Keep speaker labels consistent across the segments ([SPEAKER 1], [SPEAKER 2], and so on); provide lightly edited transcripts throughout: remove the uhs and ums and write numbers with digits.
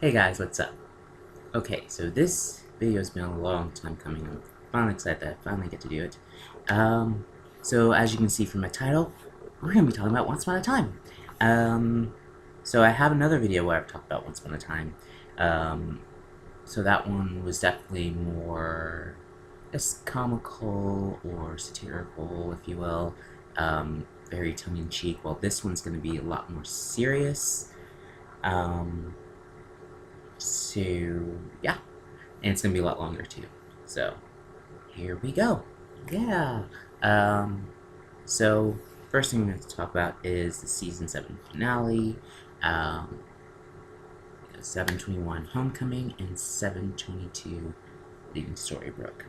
[SPEAKER 1] Hey guys, what's up? Okay, so this video's been a long time coming. I'm finally excited that I finally get to do it. So as you can see from my title, we're gonna be talking about Once Upon a Time. Um, so I have another video where I've talked about Once Upon a Time. Um, so that one was definitely more, just comical or satirical, if you will. Very tongue-in-cheek. Well, this one's gonna be a lot more serious. Um, so yeah, and it's gonna be a lot longer too. So here we go. Yeah. Um, so first thing we're going to talk about is the season 7 finale, um, 721 Homecoming and 722 Leaving Storybrooke.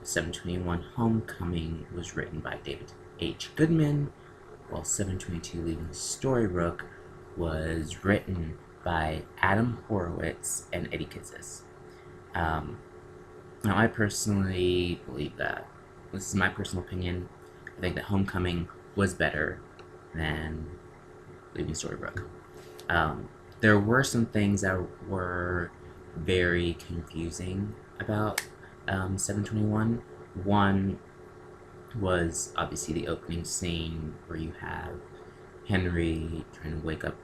[SPEAKER 1] 721 Homecoming was written by David H. Goodman, while 722 Leaving Storybrooke was written by Adam Horowitz and Eddie Kitsis. Now, I personally believe that, this is my personal opinion, I think that Homecoming was better than Leaving Storybrooke. There were some things that were very confusing about 721. One was obviously the opening scene where you have Henry trying to wake up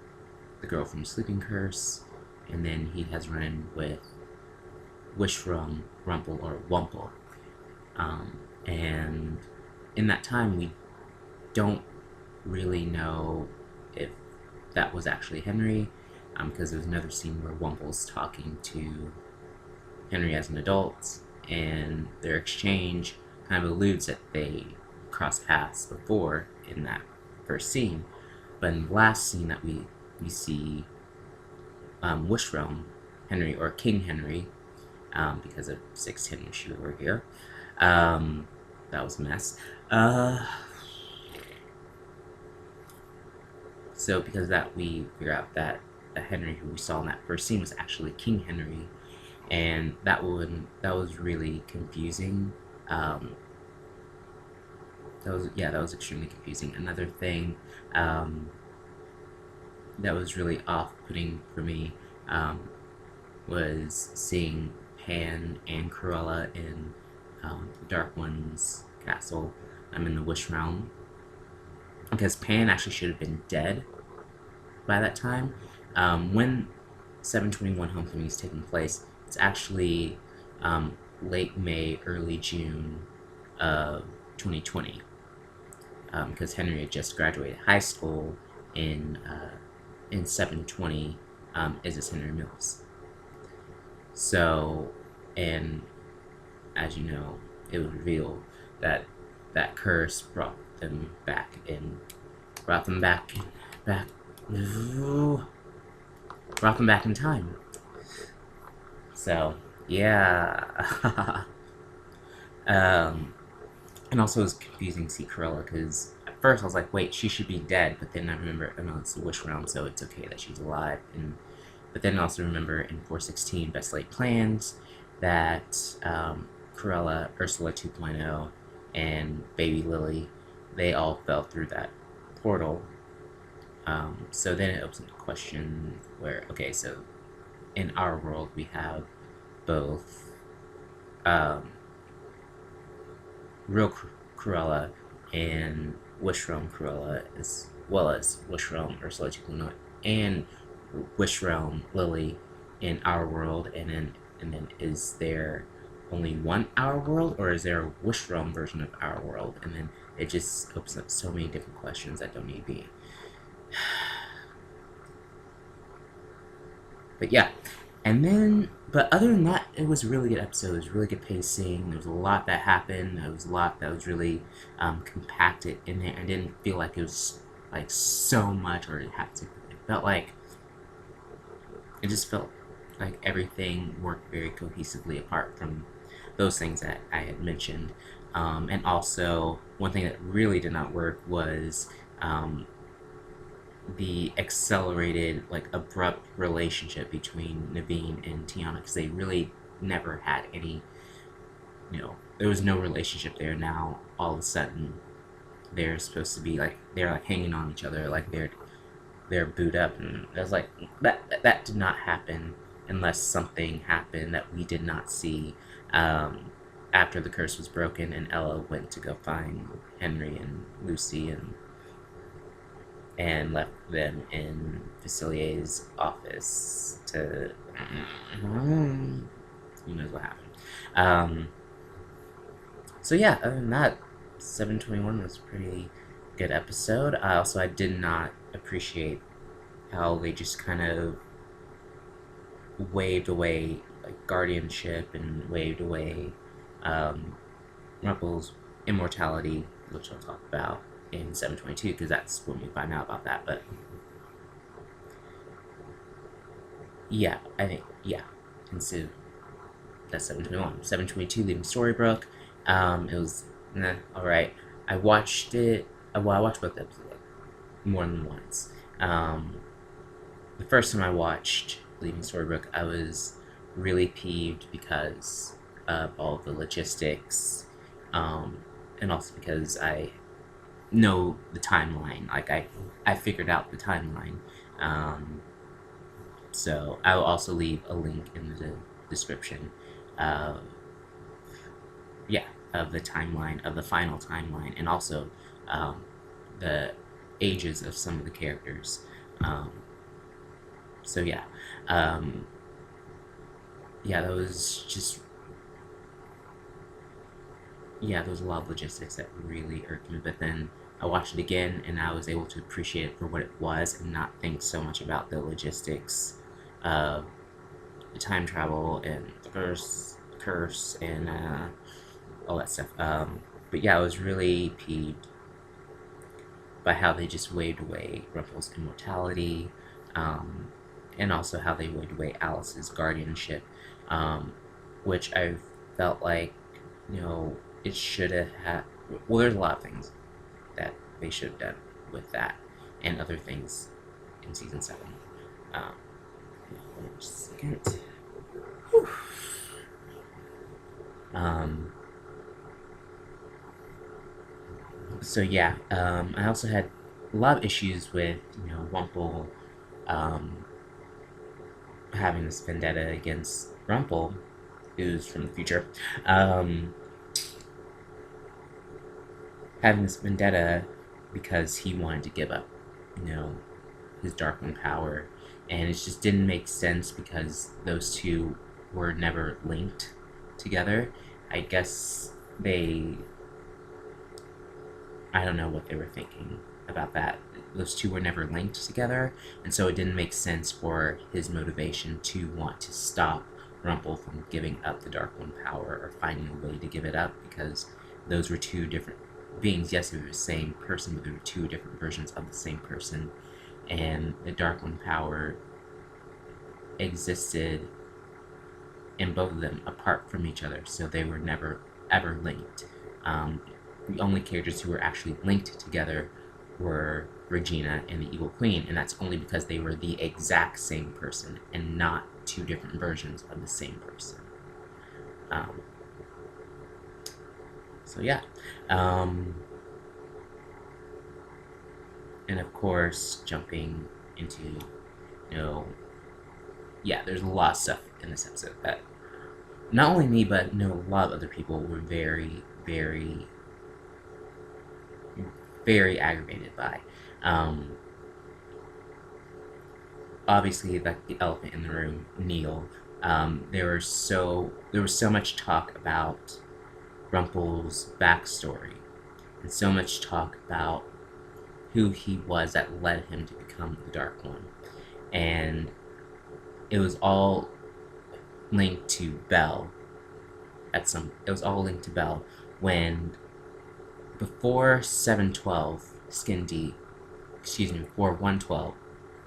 [SPEAKER 1] the girl from sleeping curse, and then he has run with Wishrum, Rumple, or Wumple. And in that time, we don't really know if that was actually Henry, because there's another scene where Wumple's talking to Henry as an adult, and their exchange kind of alludes that they crossed paths before in that first scene. But in the last scene that we see Wishrum, Henry, or King Henry, because of 610 issue over here. That was a mess. So because of that, we figure out that the Henry who we saw in that first scene was actually King Henry, and that was really confusing. That was extremely confusing. Another thing that was really off-putting for me was seeing Pan and Cruella in the Dark One's castle. I'm in the Wish Realm, because Pan actually should have been dead by that time. When 721 Homecoming is taking place, it's actually late May, early June of 2020, because Henry had just graduated high school in 720 is Henry Mills. So, and as you know, it was revealed that that curse brought them back in, brought them back in time. So, yeah. And also it was confusing to see Cruella, because at first I was like, wait, she should be dead, but then I remember, oh no, it's the Wish Realm, so it's okay that she's alive. But then I also remember in 416 Best Laid Plans that Cruella, Ursula 2.0, and Baby Lily, they all fell through that portal. So then it opens up the question where, okay, so in our world we have both real Cruella and Wish Realm Cruella, as well as Wish Realm Ursula 2.0 and Wish Realm Lily in our world, and then is there only one our world, or is there a Wish Realm version of our world? And then it just opens up so many different questions that don't need to be. But yeah, and then, but other than that, it was a really good episode. It was really good pacing. There was a lot that happened. There was a lot that was really compacted in there. I didn't feel like it was like so much, or it had to. It felt like it just felt like everything worked very cohesively, apart from those things that I had mentioned. And also, one thing that really did not work was the accelerated, like, abrupt relationship between Naveen and Tiana, because they really never had any, there was no relationship there. Now, all of a sudden, they're supposed to be, like, they're, like, hanging on each other, like, they're they're booed up, and I was like, that did not happen unless something happened that we did not see after the curse was broken and Ella went to go find Henry and Lucy and left them in Facilier's office to who knows what happened. So yeah, other than that, 721 was a pretty good episode. I did not appreciate how they just kind of waved away like guardianship and waved away Rumple's immortality, which I'll talk about in 722 because that's when we find out about that. But yeah, I think and so that's 721. 722, leaving Storybrooke. It was alright. I watched it. Well, I watched both episodes more than once. The first time I watched Leaving Storybrooke, I was really peeved because of all the logistics, and also because I know the timeline. Like I figured out the timeline. So I will also leave a link in the description. Of the timeline, of the final timeline, and also the ages of some of the characters. So yeah, that was just there was a lot of logistics that really irked me. But then I watched it again, and I was able to appreciate it for what it was, and not think so much about the logistics of the time travel and the curse and all that stuff. But yeah, I was really peeved by how they just waved away Rumple's immortality, and also how they waved away Alice's guardianship, which I felt like, it should have had. Well, there's a lot of things that they should have done with that, and other things in season 7. Just a second. Whew. So yeah, I also had a lot of issues with, Wumple having this vendetta against Rumple, who's from the future, having this vendetta because he wanted to give up, his Darkling power, and it just didn't make sense because those two were never linked together. I guess I don't know what they were thinking about that. Those two were never linked together, and so it didn't make sense for his motivation to want to stop Rumple from giving up the Darkling power or finding a way to give it up, because those were two different beings. Yes, they were the same person, but they were two different versions of the same person, and the Darkling power existed in both of them apart from each other, so they were never ever linked. The only characters who were actually linked together were Regina and the Evil Queen, and that's only because they were the exact same person and not two different versions of the same person. So yeah. And of course, jumping into, there's a lot of stuff in this episode that not only me, but a lot of other people were very, very, very aggravated by. Obviously, like the elephant in the room, Neil. There was so much talk about Rumple's backstory, and so much talk about who he was that led him to become the Dark One, and it was all linked to Belle. It was all linked to Belle when, before 712 Skin Deep, before 112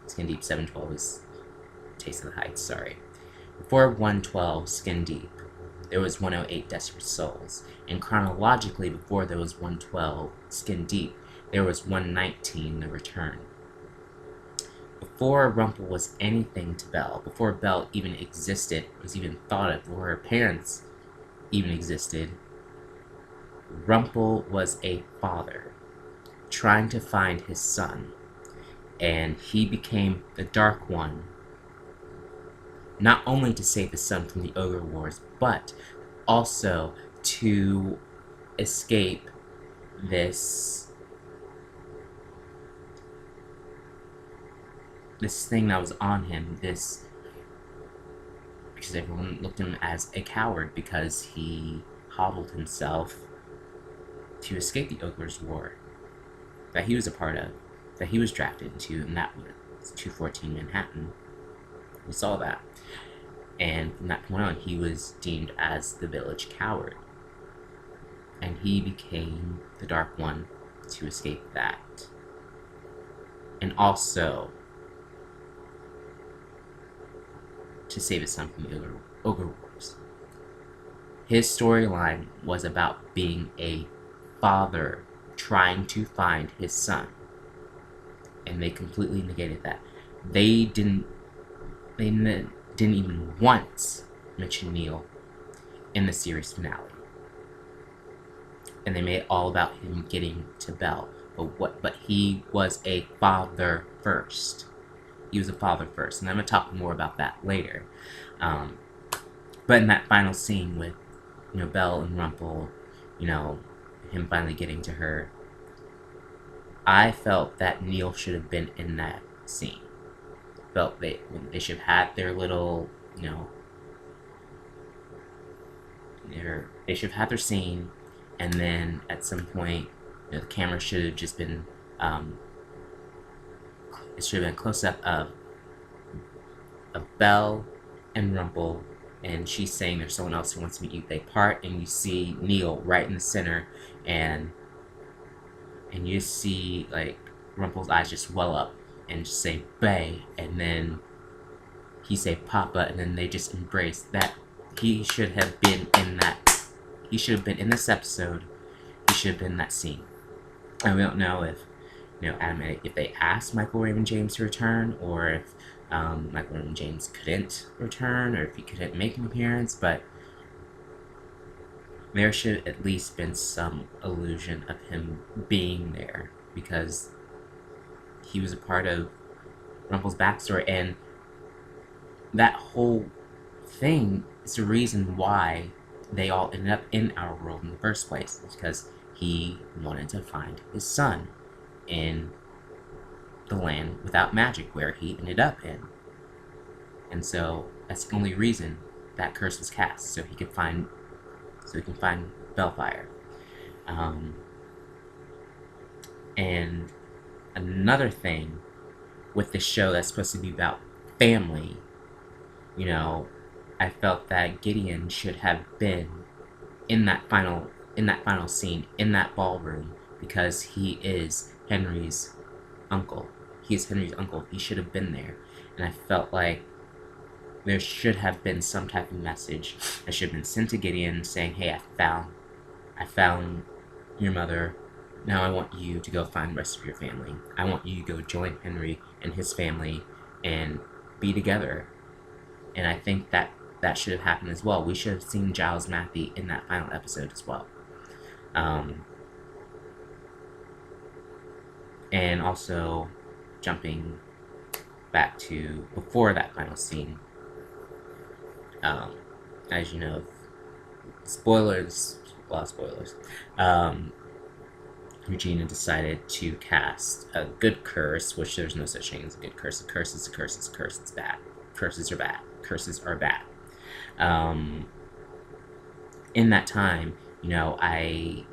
[SPEAKER 1] Skin Deep, 712 is Taste of the Heights, sorry. Before 112 Skin Deep, there was 108 Desperate Souls, and chronologically before there was 112 Skin Deep, there was 119 The Return. Before Rumple was anything to Belle, before Belle even existed, was even thought of, before her parents even existed, Rumple was a father trying to find his son. and he became the Dark One, not only to save his son from the Ogre Wars, but also to escape this thing that was on him, because everyone looked at him as a coward because he hobbled himself to escape the Ogre's War that he was a part of, that he was drafted into, and that was 214 Manhattan. We saw that. And from that point on, he was deemed as the village coward. And he became the Dark One to escape that. And also to save his son from the Ogre Wars. His storyline was about being a father trying to find his son. And they completely negated that. They didn't even once mention Neil in the series finale. And they made it all about him getting to Belle. But he was a father first. He was a father first. And I'm going to talk more about that later. But in that final scene with, Belle and Rumpel, him finally getting to her, I felt that Neil should have been in that scene. Felt they should have had their little, they should have had their scene, and then at some point, the camera should have just been, it should have been a close-up of Belle and Rumpel, and she's saying there's someone else who wants to meet you. They part, and you see Neil right in the center, and you see, like, Rumpel's eyes just well up and just say, "Bae," and then he say, "Papa," and then they just embrace that. He should have been in that. He should have been in this episode. He should have been in that scene. And we don't know if, if they asked Michael Raymond James to return, or if Michael Raymond James couldn't return, or if he couldn't make an appearance, but there should at least been some illusion of him being there, because he was a part of Rumpel's backstory, and that whole thing is the reason why they all ended up in our world in the first place, because he wanted to find his son in the land without magic, where he ended up in. And so that's the only reason that curse was cast, so he can find Bellfire. And another thing with this show that's supposed to be about family, I felt that Gideon should have been in that final scene, in that ballroom, because he is Henry's uncle. He is Henry's uncle. He should have been there. And I felt like there should have been some type of message that should have been sent to Gideon saying, "Hey, I found your mother. Now I want you to go find the rest of your family. I want you to go join Henry and his family and be together." And I think that should have happened as well. We should have seen Giles Matthey in that final episode as well. And also, jumping back to before that final scene, as you know, spoilers, a lot of spoilers, Regina decided to cast a good curse, which there's no such thing as a good curse. A curse is a curse, it's a curse, it's bad. Curses are bad. Curses are bad. In that time, I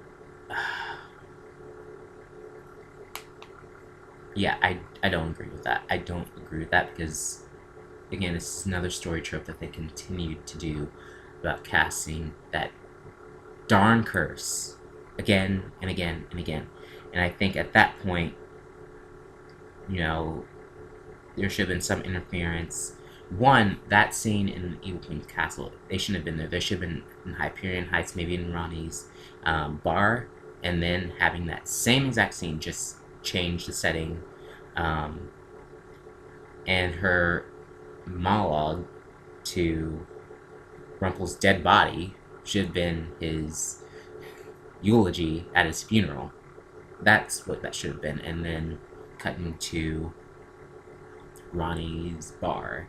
[SPEAKER 1] don't agree with that. I don't agree with that because, again, this is another story trope that they continued to do about casting that darn curse again and again and again. And I think at that point, there should have been some interference. One, that scene in Evil Queen's Castle, they shouldn't have been there. They should have been in Hyperion Heights, maybe in Ronnie's bar, and then having that same exact scene, just change the setting, and her monologue to Rumpel's dead body should have been his eulogy at his funeral. That's what that should have been. And then cutting to Ronnie's bar.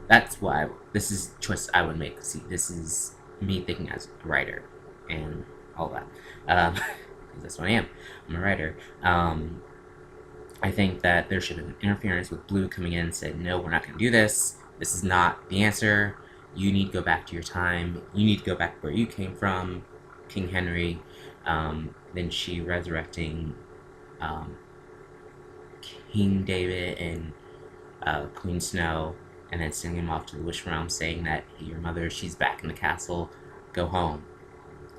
[SPEAKER 1] That's why this is choice I would make. See, this is me thinking as a writer and all that. Because that's what I am. I'm a writer. I think that there should have been interference with Blue coming in and said, no, we're not going to do this. This is not the answer. You need to go back to your time. You need to go back where you came from, King Henry. Then she resurrecting King David and Queen Snow, and then sending him off to the Wish Realm, saying that, hey, your mother, she's back in the castle. Go home.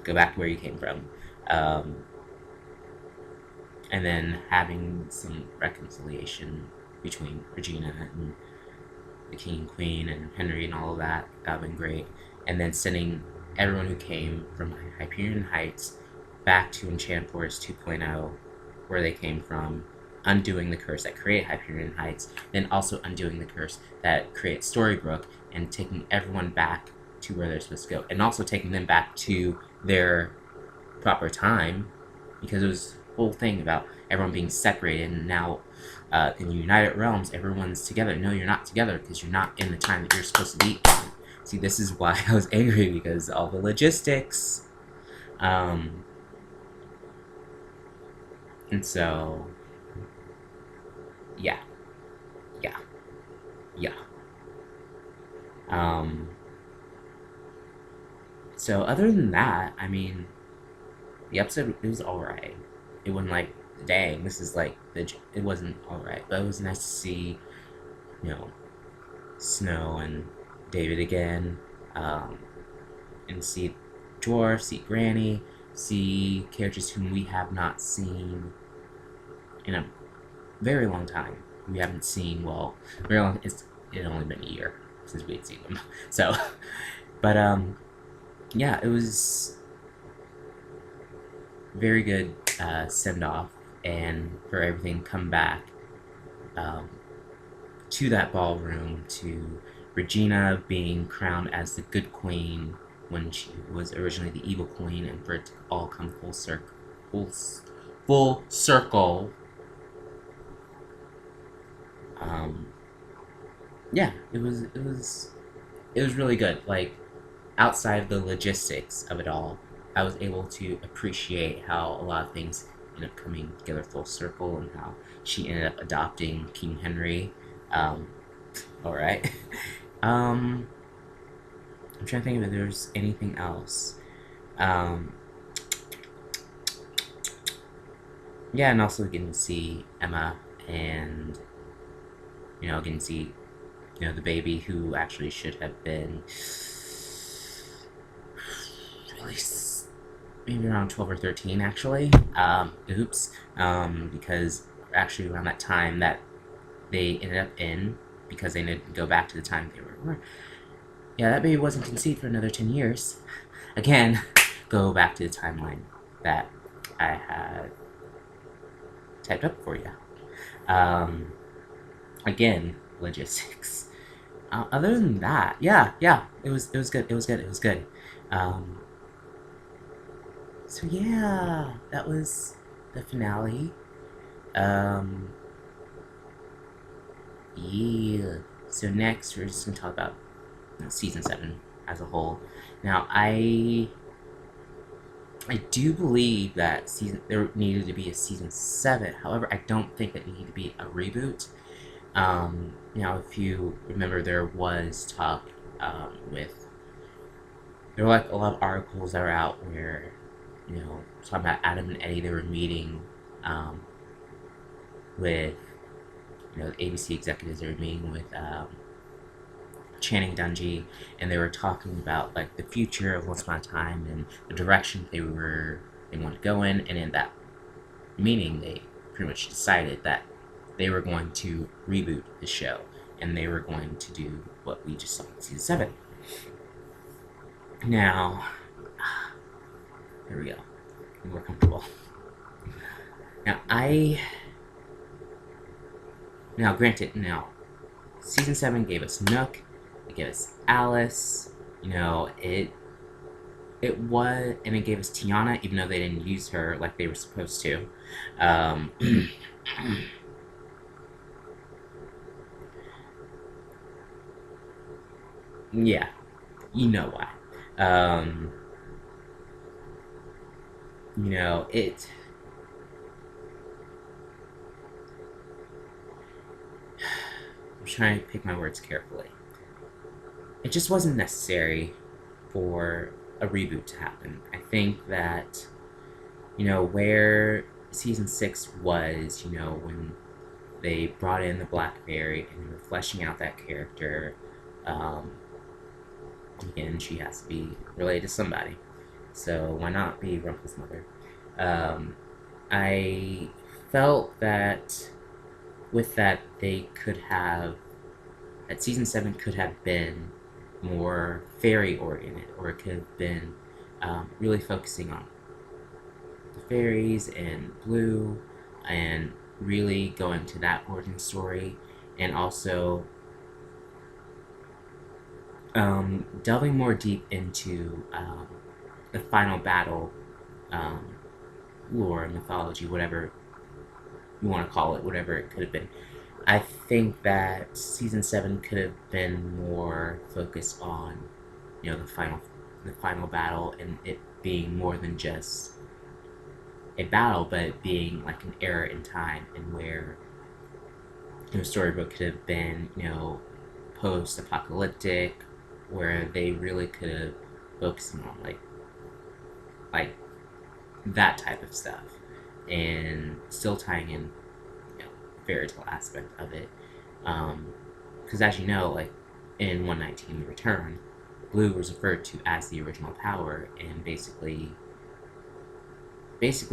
[SPEAKER 1] Go back to where you came from. And then having some reconciliation between Regina and the King and Queen and Henry and all of that. That would have been great. And then sending everyone who came from Hyperion Heights back to Enchant Forest 2.0, where they came from, undoing the curse that created Hyperion Heights, then also undoing the curse that created Storybrooke, and taking everyone back to where they're supposed to go. And also taking them back to their proper time, because it was whole thing about everyone being separated, and now in the United Realms everyone's together. No, you're not together because you're not in the time that you're supposed to be in. See, this is why I was angry, because all the logistics. And so yeah. So other than that, I mean, the episode, it was alright. It wasn't like, dang, this is like, it wasn't alright. But it was nice to see, Snow and David again, and see Dwarf, see Granny, see characters whom we have not seen in a very long time. We haven't seen, well, very long, it had only been a year since we had seen them. So, but, yeah, it was very good send-off, and for everything come back to that ballroom, to Regina being crowned as the good queen when she was originally the evil queen, and for it to all come full circle. Yeah, it was really good. Like, outside of the logistics of it all, I was able to appreciate how a lot of things ended up coming together full circle, and how she ended up adopting King Henry. Alright. I'm trying to think if there's anything else. Yeah, and also getting to see Emma, and, getting to see, the baby who actually should have been released maybe around 12 or 13, actually. Oops. Because actually around that time that they ended up in, because they needed to go back to the time they were. Yeah, that baby wasn't conceived for another 10 years. Again, go back to the timeline that I had typed up for you. Again, logistics. Other than that, yeah, it was good. So yeah, that was the finale. Yeah. So next, we're just gonna talk about season 7 as a whole. Now, I do believe that there needed to be a season 7. However, I don't think it needed to be a reboot. If you remember, there was talk there were like a lot of articles that were out where, talking about Adam and Eddie. They were meeting with, the ABC executives. They were meeting with Channing Dungey, and they were talking about like the future of Once Upon a Time and the direction they wanted to go in. And in that meeting, they pretty much decided that they were going to reboot the show, and they were going to do what we just saw in season 7. Now, here we go. Be more comfortable. Now, granted, season 7 gave us Nook, it gave us Alice, it was, and it gave us Tiana, even though they didn't use her like they were supposed to. Yeah, you know why. Um, you know, I'm trying to pick my words carefully. It just wasn't necessary for a reboot to happen. I think that, where season 6 was, when they brought in the Black Fairy and they were fleshing out that character. Um, Again, she has to be related to somebody. So why not be Rumple's mother? Um, I felt that with that that season 7 could have been more fairy oriented, or it could have been really focusing on the fairies and Blue, and really going to that origin story, and also delving more deep into the final battle um, lore, mythology, whatever you want to call it, whatever it could have been. I think that season 7 could have been more focused on, the final battle, and it being more than just a battle, but it being like an era in time, and where Storybrooke could have been, post-apocalyptic, where they really could have focused on like that type of stuff, and still tying in, fairy tale aspect of it. Because as you know, like in 119 The Return, Blue was referred to as the original power, and basically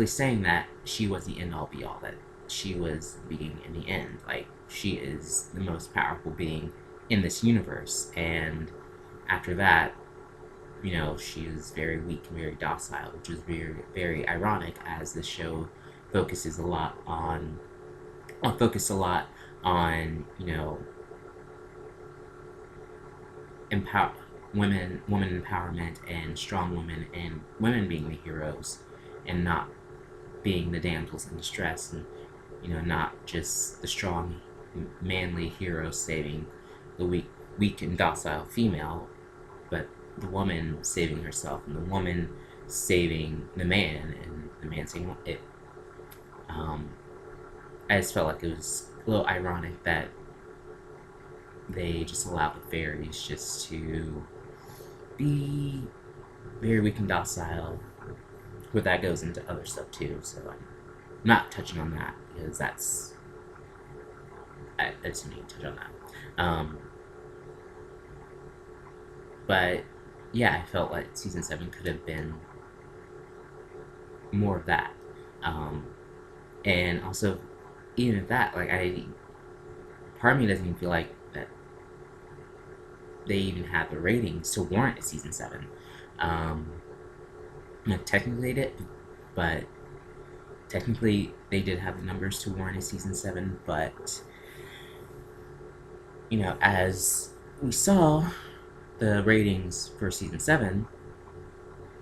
[SPEAKER 1] saying that she was the end all be all, that she was the beginning and the end. Like, she is the most powerful being in this universe, and after that, she is very weak and very docile, which is very, very ironic, as the show focuses a lot on, focus a lot on, empower women empowerment, and strong women, and women being the heroes, and not being the damsels in distress, and not just the strong, manly hero saving the weak and docile female, but the woman saving herself, and the woman saving the man, and the man saving it. Um, I just felt like it was a little ironic that they just allowed the fairies just to be very weak and docile, but that goes into other stuff too, so I'm not touching on that, because I just need to touch on that. But yeah, I felt like season 7 could have been more of that. And also, even at that, like, part of me doesn't even feel like that they even had the ratings to warrant a season 7. Technically they did, but technically they did have the numbers to warrant a season 7, but as we saw, the ratings for season 7,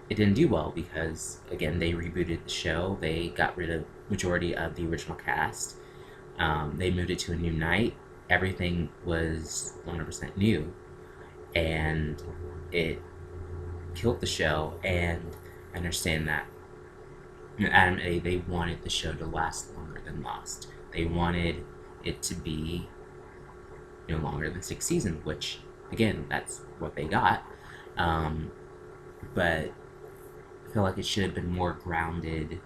[SPEAKER 1] it didn't do well, because again, they rebooted the show, they got rid of majority of the original cast, they moved it to a new night, everything was 100% new, and it killed the show. And I understand that Adam A, they wanted the show to last longer than Lost. They wanted it to be longer than 6 seasons, which again, that's what they got. But I feel like it should have been more grounded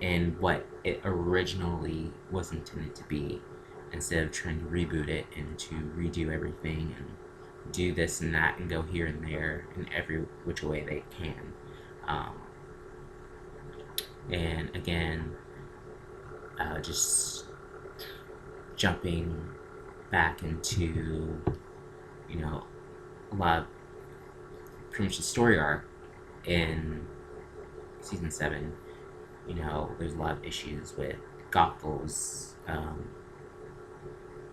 [SPEAKER 1] in what it originally was intended to be, instead of trying to reboot it and to redo everything and do this and that and go here and there in every which way they can. And again, just jumping back into, a lot of pretty much the story arc in season 7. There's a lot of issues with Gothel's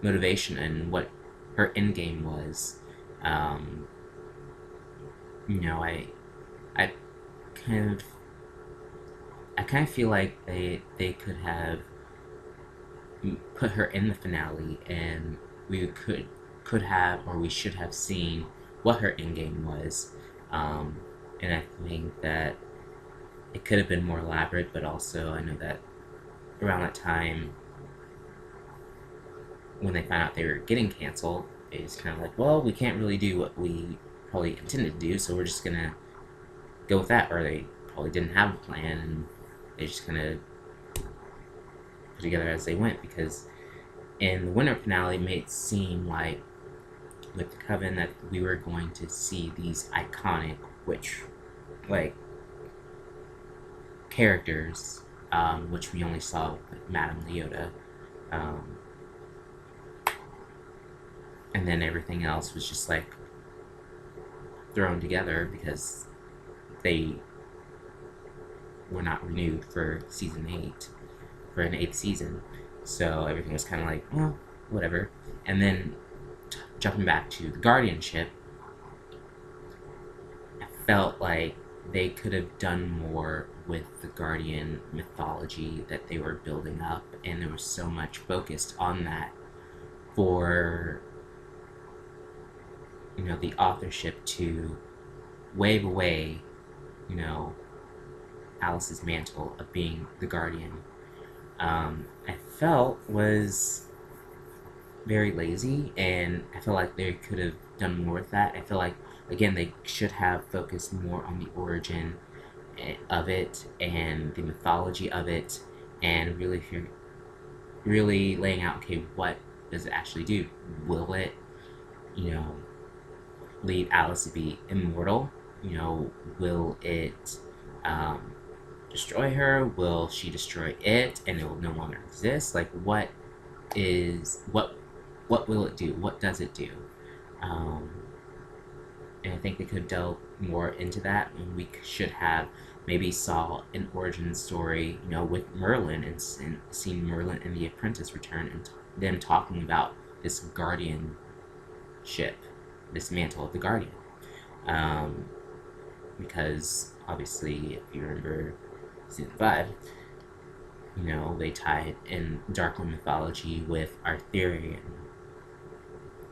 [SPEAKER 1] motivation and what her end game was. I kind of I kind of feel like they could have put her in the finale, and we could have, or we should have seen what her end game was, and I think that it could have been more elaborate. But also, I know that around that time, when they found out they were getting canceled, it was kind of like, well, we can't really do what we probably intended to do, so we're just gonna go with that. Or they probably didn't have a plan, and they just kind of put together as they went. Because in the winter finale, it made it seem like with the Coven that we were going to see these iconic witch like characters, which we only saw with like, Madame Leota, um, and then everything else was just like thrown together because they were not renewed for season 8 for an 8th season. So everything was kind of like, well, whatever. And then jumping back to the guardianship, I felt like they could have done more with the guardian mythology that they were building up, and there was so much focused on that for the authorship to wave away Alice's mantle of being the guardian. I felt was very lazy, and I feel like they could have done more with that. I feel like, again, they should have focused more on the origin of it and the mythology of it, and really laying out, okay, what does it actually do? Will it lead Alice to be immortal? Will it destroy her? Will she destroy it and it will no longer exist? Like, what will it do? What does it do? And I think they could delve more into that, and we should have maybe saw an origin story, with Merlin, and seen Merlin and the Apprentice return, and them talking about this guardianship, this mantle of the guardian. Because obviously, if you remember season 5, they tied in Darkland mythology with Arthurian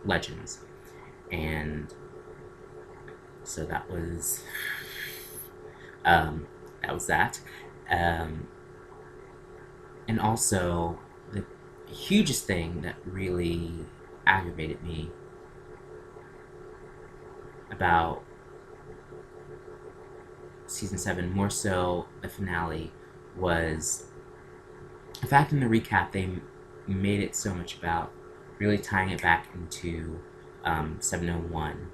[SPEAKER 1] legends, and so that was that. And also, the hugest thing that really aggravated me about season 7, more so the finale, was in fact in the recap they made it so much about really tying it back into 701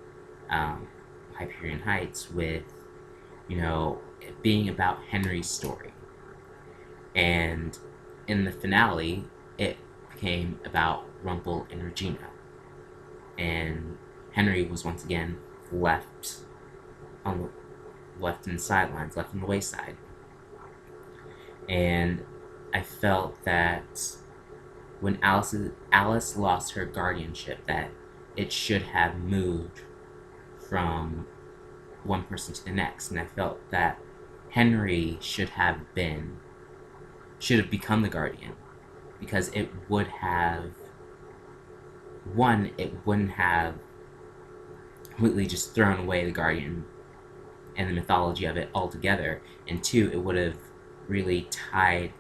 [SPEAKER 1] Hyperion Heights, with it being about Henry's story. And in the finale, it became about Rumpel and Regina, and Henry was once again left in the sidelines, left on the wayside. And I felt that when Alice lost her guardianship, that it should have moved from one person to the next, and I felt that Henry should have become the guardian, because it wouldn't have completely just thrown away the guardian and the mythology of it altogether, and 2, it would have really tied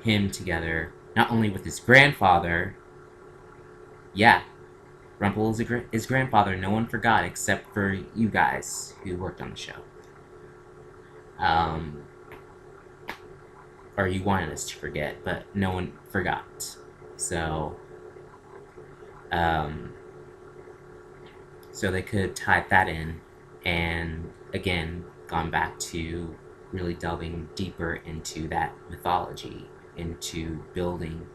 [SPEAKER 1] him together, not only with his grandfather. Yeah, Rumpel is his grandfather. No one forgot except for you guys who worked on the show. Or you wanted us to forget, but no one forgot. So, so they could tie that in, and again, gone back to really delving deeper into that mythology, into building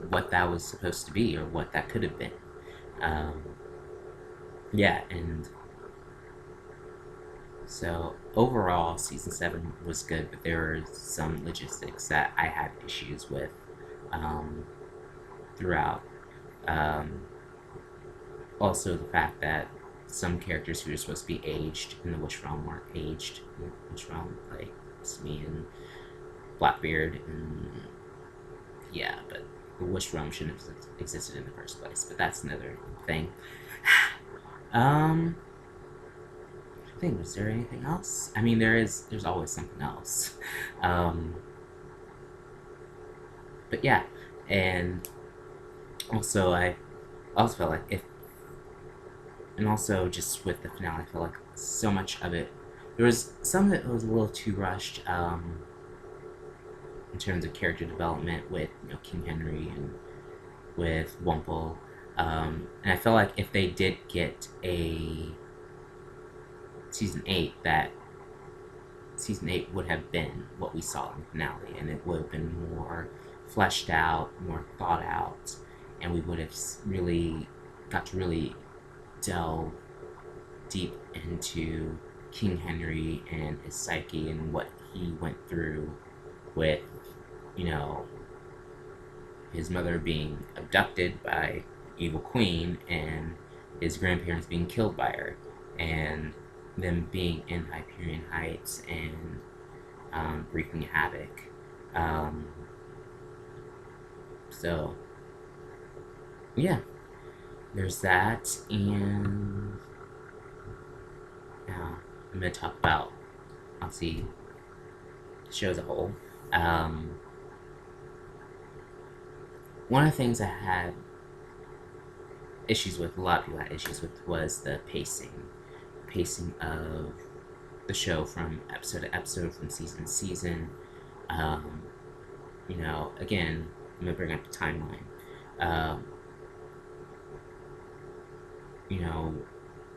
[SPEAKER 1] what that was supposed to be, or what that could have been. And so overall, season 7 was good, but there were some logistics that I had issues with throughout. Also, the fact that some characters who are supposed to be aged in the Witch Realm weren't aged in the Witch Realm, like Smee and Blackbeard, and yeah, but the Wish Realm shouldn't have existed in the first place, but that's another thing. I think, was there anything else? I mean, there's always something else. Um, but yeah, and also I also felt like if, and also just with the finale, I felt like so much of it, there was some of it was a little too rushed, in terms of character development with King Henry and with Wumple, and I felt like if they did get a season 8, that season 8 would have been what we saw in the finale, and it would have been more fleshed out, more thought out, and we would have really got to really delve deep into King Henry and his psyche and what he went through with, you know, his mother being abducted by evil queen and his grandparents being killed by her, and them being in Hyperion Heights and wreaking havoc. So yeah, there's that, and now I'm gonna talk about, obviously, the show as a whole. One of the things I had issues with, a lot of people had issues with, was the pacing of the show from episode to episode, from season to season. Again, I'm gonna bring up the timeline.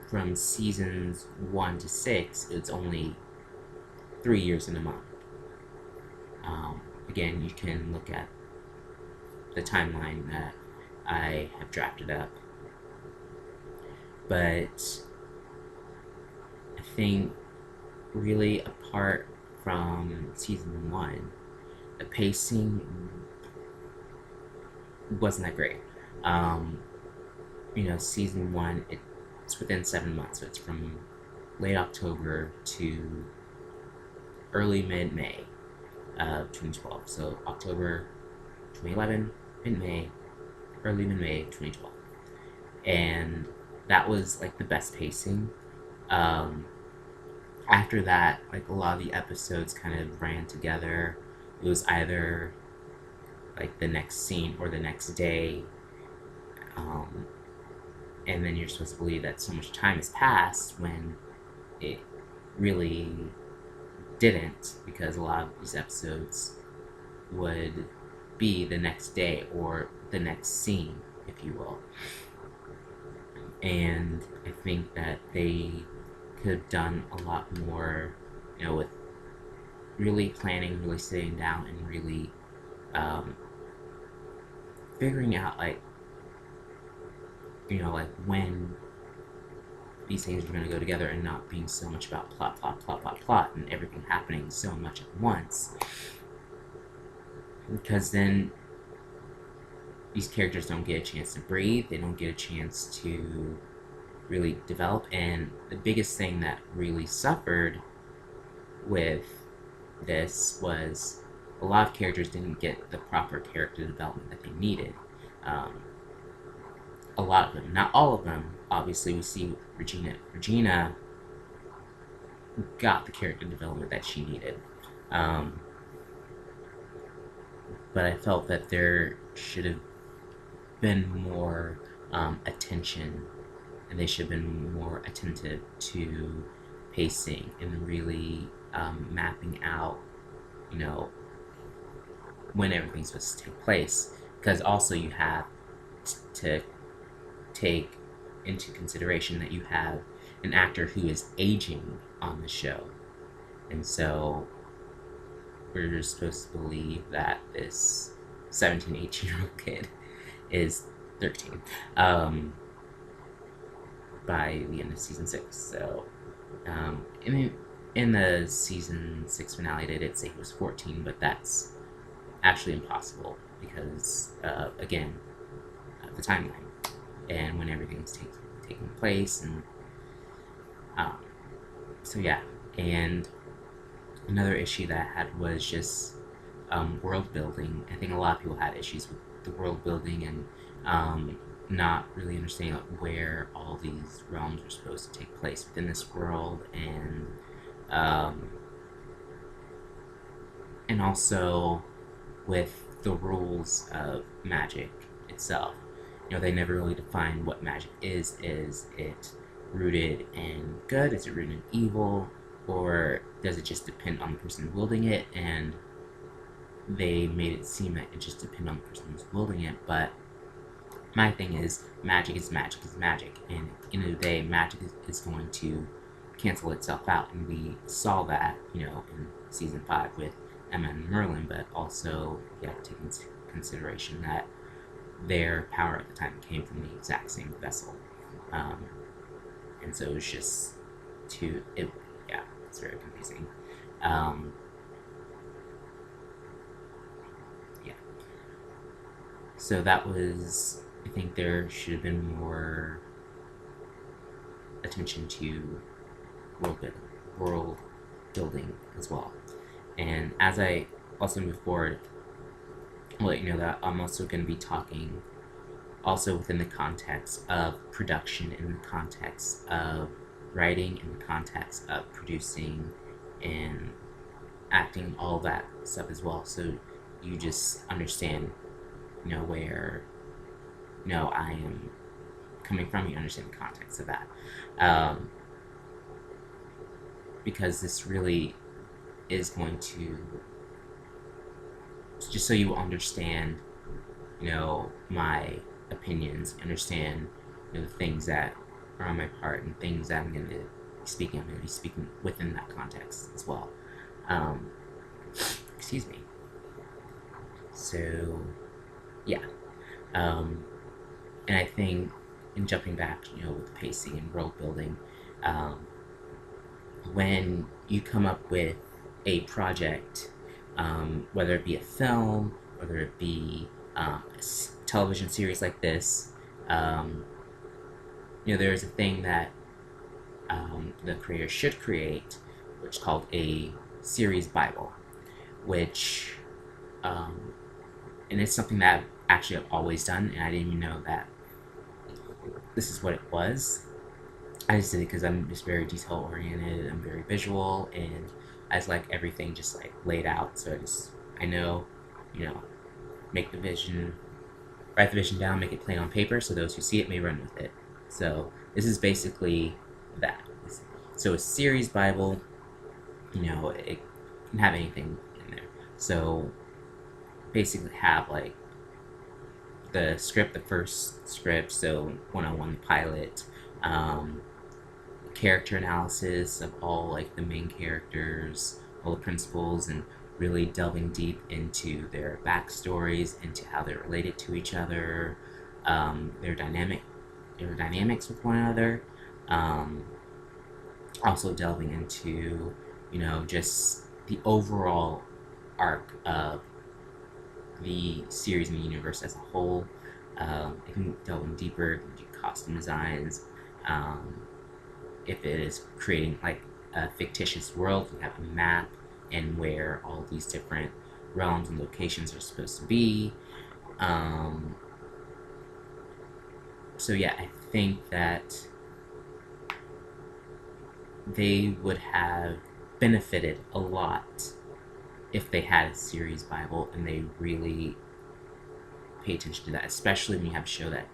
[SPEAKER 1] From seasons 1 to 6, it's only 3 years in a month. Again, you can look at the timeline that I have drafted up. But I think, really, apart from season 1, the pacing wasn't that great. Season 1, it's within 7 months, so it's from late October to early mid-May of 2012. So October 2011, mid-May, early mid-May 2012. And that was like the best pacing. After that, like, a lot of the episodes kind of ran together. It was either like the next scene or the next day. And then you're supposed to believe that so much time has passed when it really didn't, because a lot of these episodes would be the next day or the next scene, if you will. And I think that they could have done a lot more, with really planning, really sitting down, and really figuring out, when these things are going to go together, and not being so much about plot, and everything happening so much at once. Because then these characters don't get a chance to breathe, they don't get a chance to really develop, and the biggest thing that really suffered with this was a lot of characters didn't get the proper character development that they needed. A lot of them, not all of them. Obviously, we see Regina. Regina got the character development that she needed. But I felt that there should have been more attention, and they should have been more attentive to pacing and really mapping out, when everything's supposed to take place. Because also you have to take into consideration that you have an actor who is aging on the show. And so we're supposed to believe that this 17, 18-year-old kid is 13 by the end of season 6. So in the season 6 finale, they did say he was 14, but that's actually impossible because, again, the timeline and when everything's taking place. And so yeah. And another issue that I had was just world building. I think a lot of people had issues with the world building and not really understanding where all these realms are supposed to take place within this world, and also with the rules of magic itself. They never really define what magic is. Is it rooted in good? Is it rooted in evil? Or does it just depend on the person wielding it? And they made it seem that it just depends on the person who's wielding it, but my thing is magic is magic is magic, and at the end of the day, magic is going to cancel itself out, and we saw that, in season 5 with Emma and Merlin, but also you have to take into consideration that their power at the time came from the exact same vessel, and so it's just it's very confusing. So that was, I think there should have been more attention to world building as well. And as I also move forward, I'll let you know that I'm also going to be talking also within the context of production, in the context of writing, in the context of producing and acting, all that stuff as well. So you just understand, where, I am coming from. You understand the context of that. Because this really is going to, just so you understand, my opinions, understand, the things that are on my part and things that I'm going to be speaking. I'm going to be speaking within that context as well. Excuse me. So, yeah. And I think, in jumping back, with the pacing and world building, when you come up with a project, whether it be a film, whether it be a television series like this, there's a thing that the creator should create, which is called a series Bible, which, and it's something that actually I've always done, and I didn't even know that this is what it was. I just did it because I'm just very detail oriented, I'm very visual, and I just like everything just like laid out. So I know, make the vision, write the vision down, make it plain on paper, so those who see it may run with it. So this is basically that. So a series Bible, it can have anything in there. So basically have like the script, the first script, so 101, the pilot, character analysis of all like the main characters, all the principals, and really delving deep into their backstories, into how they're related to each other, their dynamics with one another. Also delving into, just the overall arc of the series and the universe as a whole. It can delve in deeper into costume designs. If it is creating like a fictitious world, you have a map and where all these different realms and locations are supposed to be. So yeah, I think that they would have benefited a lot if they had a series Bible and they really pay attention to that, especially when you have a show that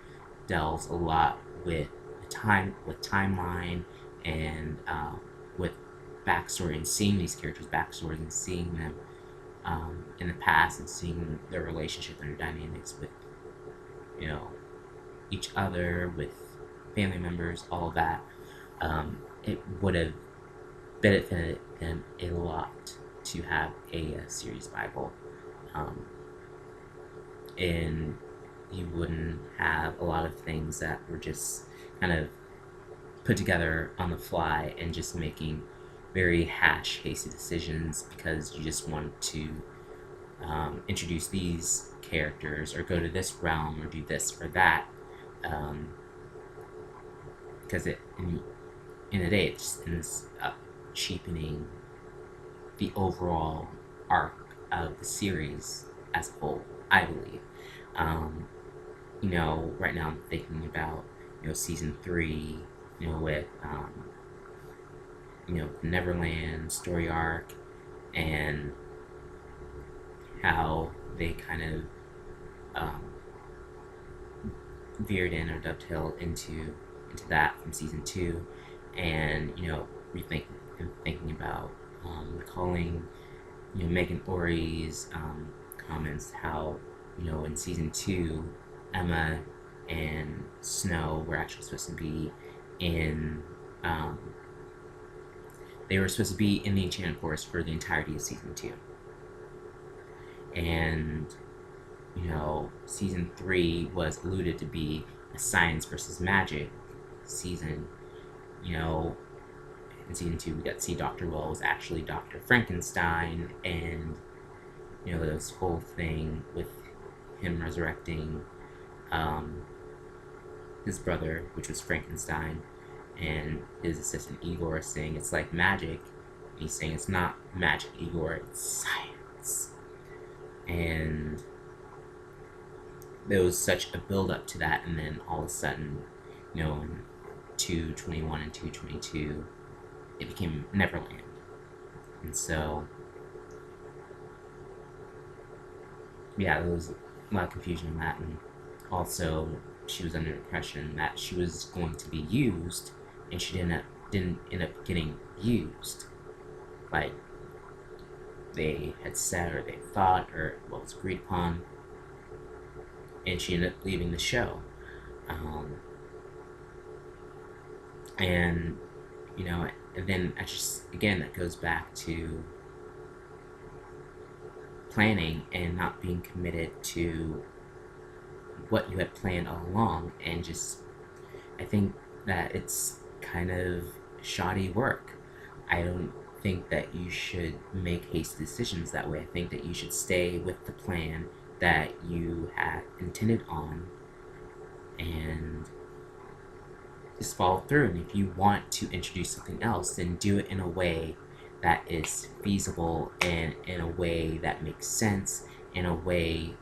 [SPEAKER 1] delves a lot with timeline and with backstory, and seeing these characters' backstories and seeing them in the past and seeing their relationship and their dynamics with each other, with family members, all of that. It would have benefited them a lot to have a series Bible, and you wouldn't have a lot of things that were just kind of put together on the fly and just making very hasty decisions because you just want to introduce these characters or go to this realm or do this or that, because in the day it just ends up cheapening the overall arc of the series as a whole, I believe. Right now I'm thinking about, season 3, with, Neverland story arc, and how they kind of um, veered in or dovetailed into that from season 2, and rethinking and thinking about recalling Megan Ori's comments, how in season 2 Emma and Snow were actually supposed to be in um, they were supposed to be in the Enchanted Forest for the entirety of season 2, and season 3 was alluded to be a science versus magic season. In season 2, we got to see Dr. Will was actually Dr. Frankenstein, and this whole thing with him resurrecting his brother, which was Frankenstein, and his assistant Igor saying it's like magic. And he's saying it's not magic, Igor, it's science. And there was such a build up to that, and then all of a sudden, in 221 and 222, it became Neverland. And so, yeah, there was a lot of confusion in that, and also she was under the impression that she was going to be used, and she didn't end up getting used, like they had said or they thought or what was agreed upon, and she ended up leaving the show. And and then that goes back to planning and not being committed to what you had planned all along, and I think that it's kind of shoddy work. I don't think that you should make hasty decisions that way. I think that you should stay with the plan that you had intended on and just follow through. And if you want to introduce something else, then do it in a way that is feasible, and in a way that makes sense, in a way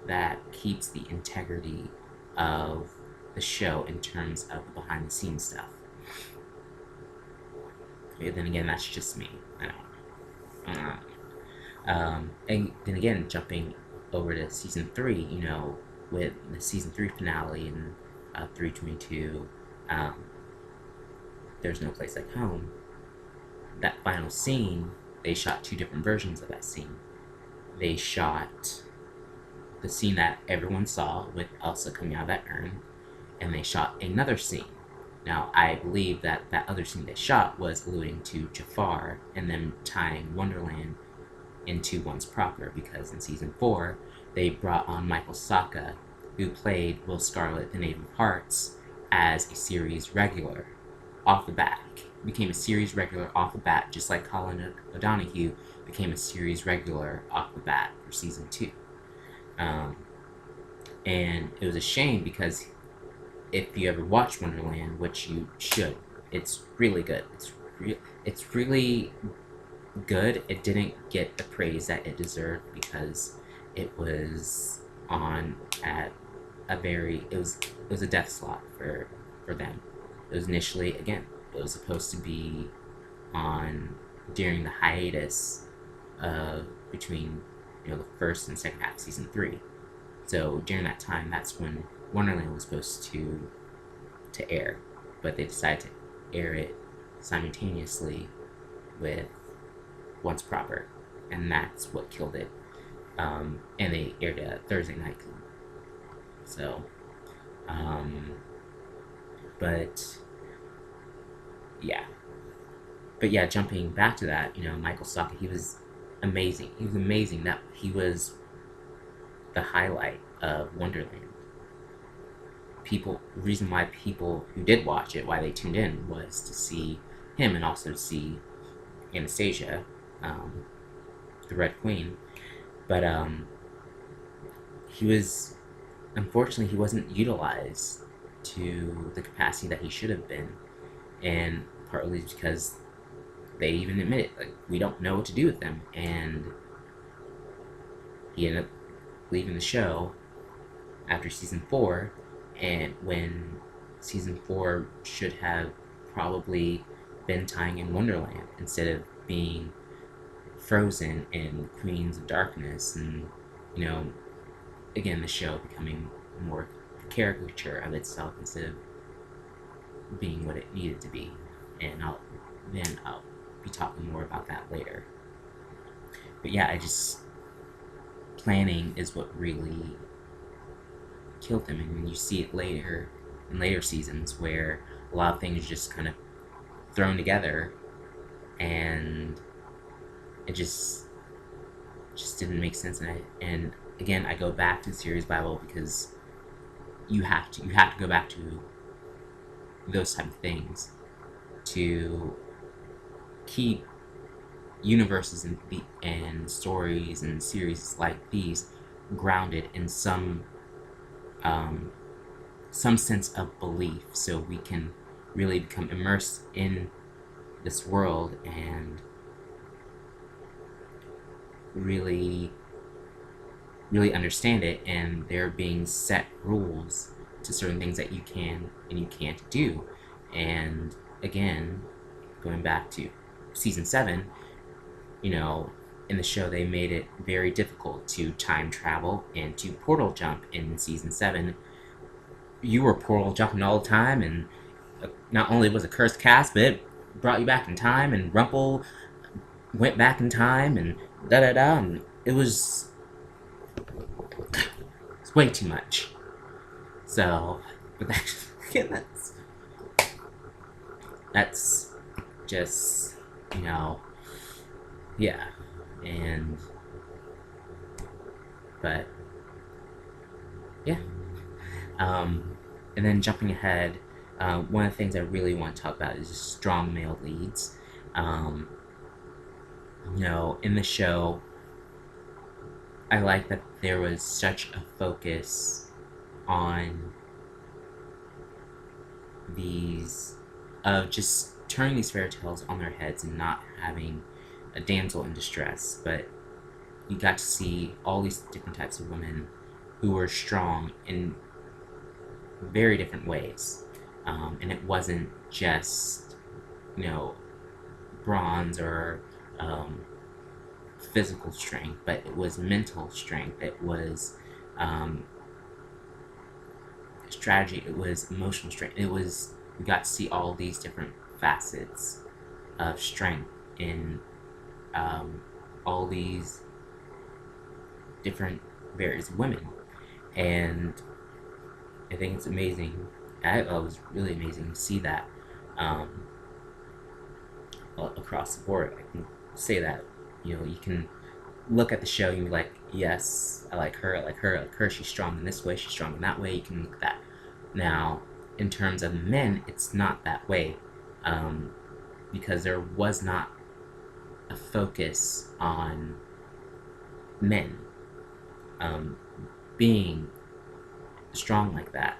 [SPEAKER 1] that keeps the integrity of the show in terms of the behind the scenes stuff. Okay, then again, that's just me. I don't know. And then again, jumping over to season 3, with the season 3 finale in 322, There's No Place Like Home. That final scene, they shot 2 different versions of that scene. They shot the scene that everyone saw with Elsa coming out of that urn, and they shot another scene. Now, I believe that other scene they shot was alluding to Jafar and them tying Wonderland into Once Proper, because in season 4, they brought on Michael Sacca, who played Will Scarlet, the Knave of Hearts, as a series regular off the bat. Became a series regular off the bat, just like Colin O'Donoghue became a series regular off the bat for season 2. And it was a shame, because if you ever watch Wonderland, which you should, it's really good. It's really good. It didn't get the praise that it deserved, because it was on at a very it was a death slot for them. It was initially, again, it was supposed to be on during the hiatus between the first and second half of season 3. So during that time, that's when Wonderland was supposed to air, but they decided to air it simultaneously with Once Proper, and that's what killed it. And they aired it at Thursday night. So, but yeah, jumping back to that, Michael Sacca, he was amazing. That he was the highlight of Wonderland. The reason why people who did watch it, why they tuned in, was to see him and also to see Anastasia, the Red Queen. But unfortunately, he wasn't utilized to the capacity that he should have been, and partly because they even admit it, like, we don't know what to do with him, and he ended up leaving the show after season 4, and when season 4 should have probably been tying in Wonderland instead of being Frozen and Queens of Darkness, and you know, again, the show becoming more caricature of itself instead of being what it needed to be. And I'll be talking more about that later. But yeah, I just planning is what really killed him, and you see it later in later seasons where a lot of things just kind of thrown together, and it just didn't make sense. And again, I go back to the series Bible because you have to go back to those type of things to keep universes and stories and series like these grounded in some sense of belief, so we can really become immersed in this world and really understand it. And there being set rules to certain things that you can and you can't do. And again, going back to season 7, you know, in the show they made it very difficult to time travel and to portal jump. In season 7, you were portal jumping all the time, and not only was a cursed cast, but it brought you back in time, and Rumple went back in time, and da-da-da, and it was way too much. So, but that's just, you know, yeah, and, but, yeah, and then jumping ahead, one of the things I really want to talk about is strong male leads. You know, in the show, I like that there was such a focus on these, of just turning these fairy tales on their heads and not having a damsel in distress, but you got to see all these different types of women who were strong in very different ways. And it wasn't just, you know, bronze or physical strength, but it was mental strength, it was strategy, it was emotional strength. It was, we got to see all these different facets of strength in all these different various women, and I think it's amazing. It was really amazing to see that across the board. I can say that, you know, you can look at the show and be like, yes, I like her, I like her, I like her, she's strong in this way, she's strong in that way. You can look at that. Now, in terms of men, it's not that way, because there was not a focus on men being strong like that.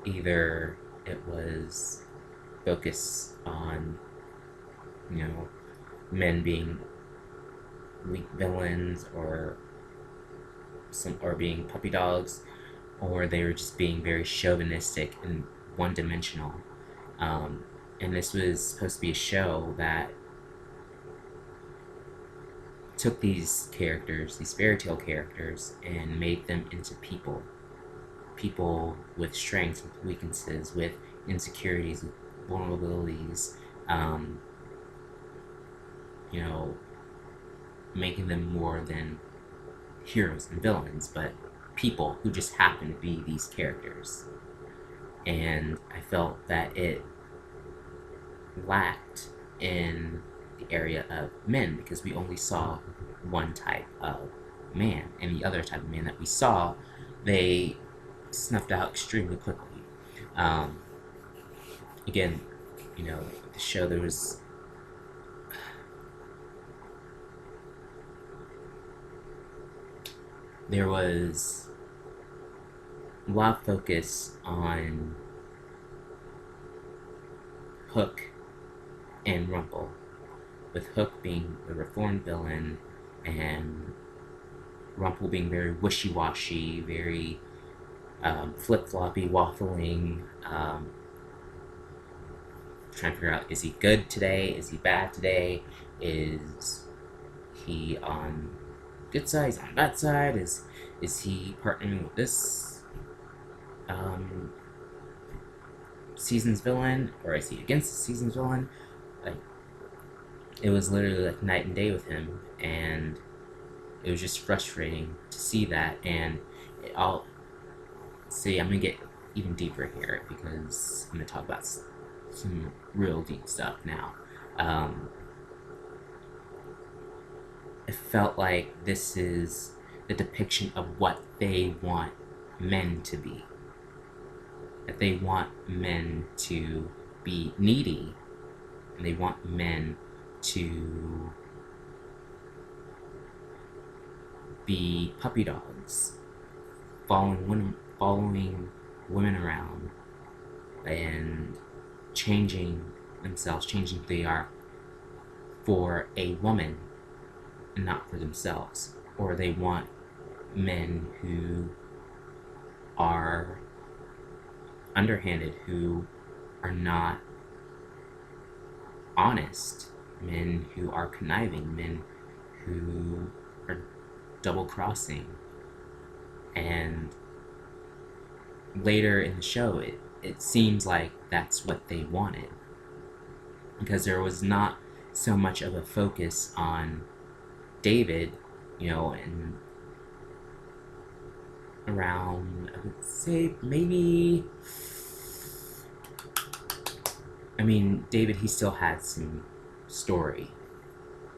[SPEAKER 1] Either it was focus on, you know, men being weak villains, or being puppy dogs, or they were just being very chauvinistic and one-dimensional. And this was supposed to be a show that took these characters, these fairy tale characters, and made them into people. People with strengths, with weaknesses, with insecurities, with vulnerabilities, you know, making them more than heroes and villains, but people who just happen to be these characters. And I felt that it lacked in the area of men, because we only saw one type of man, and the other type of man that we saw, they snuffed out extremely quickly. Again, you know, the show, there was a lot of focus on Hook and Rumple, with Hook being the reformed villain and Rumple being very wishy-washy, very flip-floppy, waffling, trying to figure out, is he good today? Is he bad today? Is he on good side? Is he on bad side? Is he partnering with this season's villain, or is he against the season's villain? Like, it was literally like night and day with him, and it was just frustrating to see that. And I'll see, I'm gonna get even deeper here because I'm gonna talk about some real deep stuff now. It felt like this is the depiction of what they want men to be. That they want men to be needy, and they want men to be puppy dogs, following women around, and changing themselves, changing who they are for a woman and not for themselves. Or they want men who are underhanded, who are not honest, men who are conniving, men who are double-crossing. And later in the show, it seems like that's what they wanted, because there was not so much of a focus on David, and around, I would say, maybe, David, he still had some story,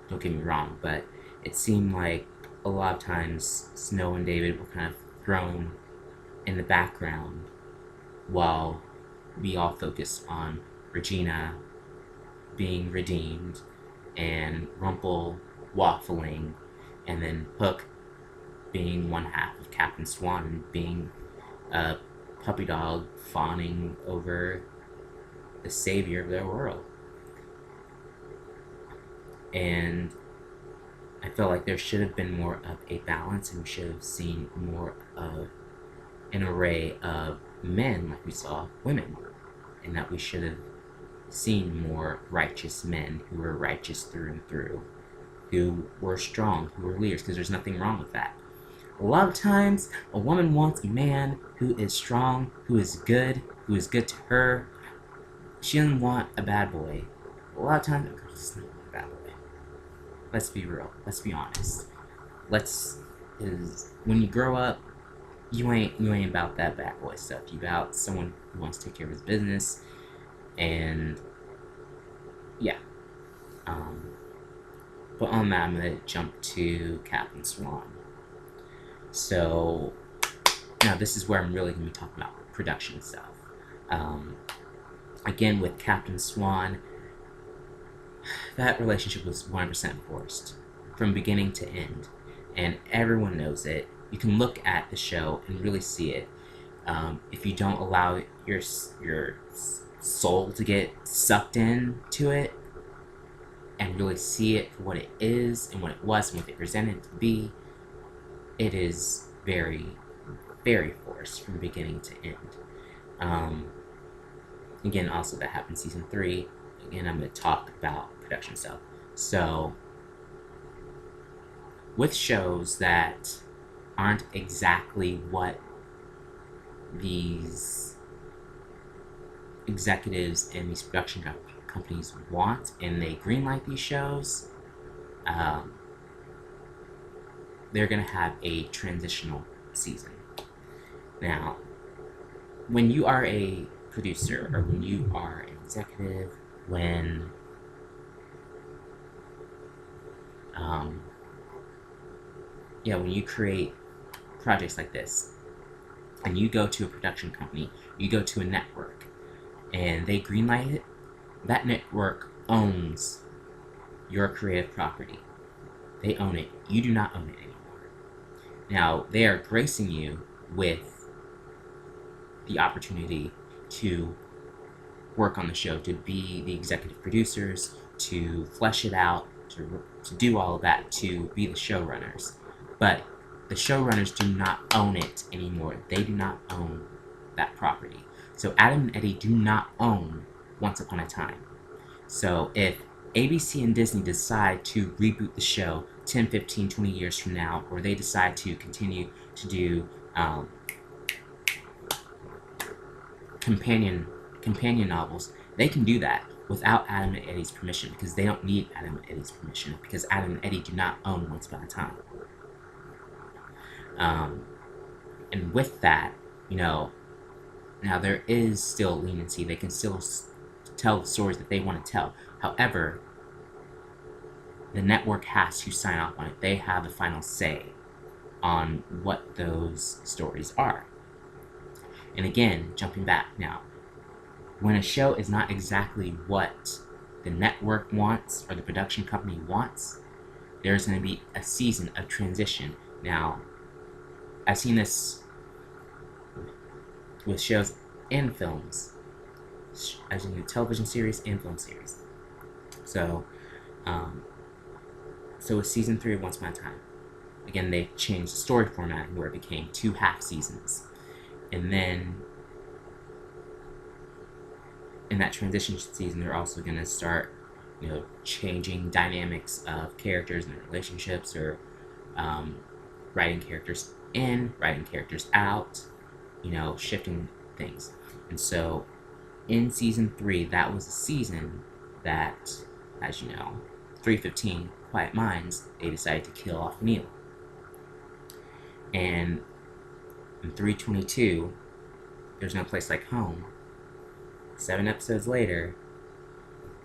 [SPEAKER 1] don't get me wrong, but it seemed like a lot of times Snow and David were kind of thrown in the background while we all focused on Regina being redeemed and Rumple waffling, and then Hook being one half of Captain Swan and being a puppy dog fawning over the savior of their world. And I felt like there should have been more of a balance, and we should have seen more of an array of men like we saw women, and that we should have seen more righteous men who were righteous through and through, who were strong, who were leaders, because there's nothing wrong with that. A lot of times, a woman wants a man who is strong, who is good to her. She doesn't want a bad boy. A lot of times, a girl doesn't want a bad boy. Let's be real. Let's be honest. When you grow up, you ain't about that bad boy stuff. You about someone who wants to take care of his business, and yeah. But on that, I'm gonna jump to Captain Swan. So now this is where I'm really gonna be talking about production stuff. Again, with Captain Swan, that relationship was 100% forced from beginning to end, and everyone knows it. You can look at the show and really see it. If you don't allow your soul to get sucked into it and really see it for what it is and what it was and what they presented to be, it is very, very forced from beginning to end. Again, also that happened in season 3. Again, I'm going to talk about production stuff. So, with shows that aren't exactly what these executives and these production companies want, and they greenlight these shows, they're going to have a transitional season. Now, when you are a producer, or when you are an executive, when you create projects like this, and you go to a production company, you go to a network, and they greenlight it, that network owns your creative property. They own it. You do not own it anymore. Now, they are gracing you with the opportunity to work on the show, to be the executive producers, to flesh it out, to do all of that, to be the showrunners. But the showrunners do not own it anymore. They do not own that property. So Adam and Eddie do not own Once Upon a Time. So if ABC and Disney decide to reboot the show 10, 15, 20 years from now, or they decide to continue to do companion novels, they can do that without Adam and Eddie's permission, because they don't need Adam and Eddie's permission, because Adam and Eddie do not own Once Upon a Time. And with that, now there is still leniency. They can still tell the stories that they want to tell. However, the network has to sign off on it. They have the final say on what those stories are. And again, jumping back now, when a show is not exactly what the network wants or the production company wants, there's going to be a season of transition. Now, I've seen this with shows and films. I've seen television series and film series. So with season 3 of Once Upon a Time, again, they changed the story format where it became 2 half seasons. And then in that transition season, they're also going to start, changing dynamics of characters and their relationships, or writing characters in, writing characters out, shifting things. And so in season 3, that was a season that, as you know, 315, Quiet Minds, they decided to kill off Neil. And in 322, There's No Place Like Home, 7 episodes later,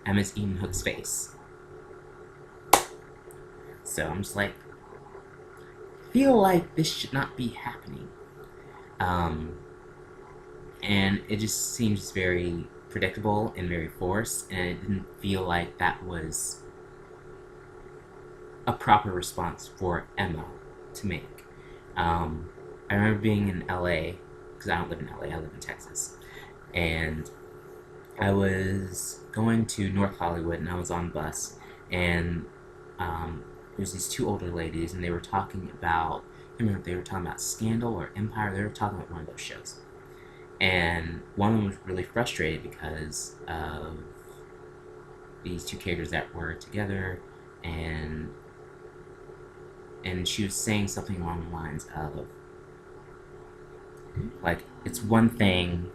[SPEAKER 1] Emma's eating Hook's face. So I'm just like, feel like this should not be happening. And it just seems very predictable and very forced, and it didn't feel like that was a proper response for Emma to make. I remember being in LA, because I don't live in LA, I live in Texas, and I was going to North Hollywood, and I was on a bus, and there was these 2 older ladies, and they were talking about, I remember they were talking about Scandal or Empire. They were talking about one of those shows, and one of them was really frustrated because of these 2 characters that were together, and she was saying something along the lines of, like, it's one thing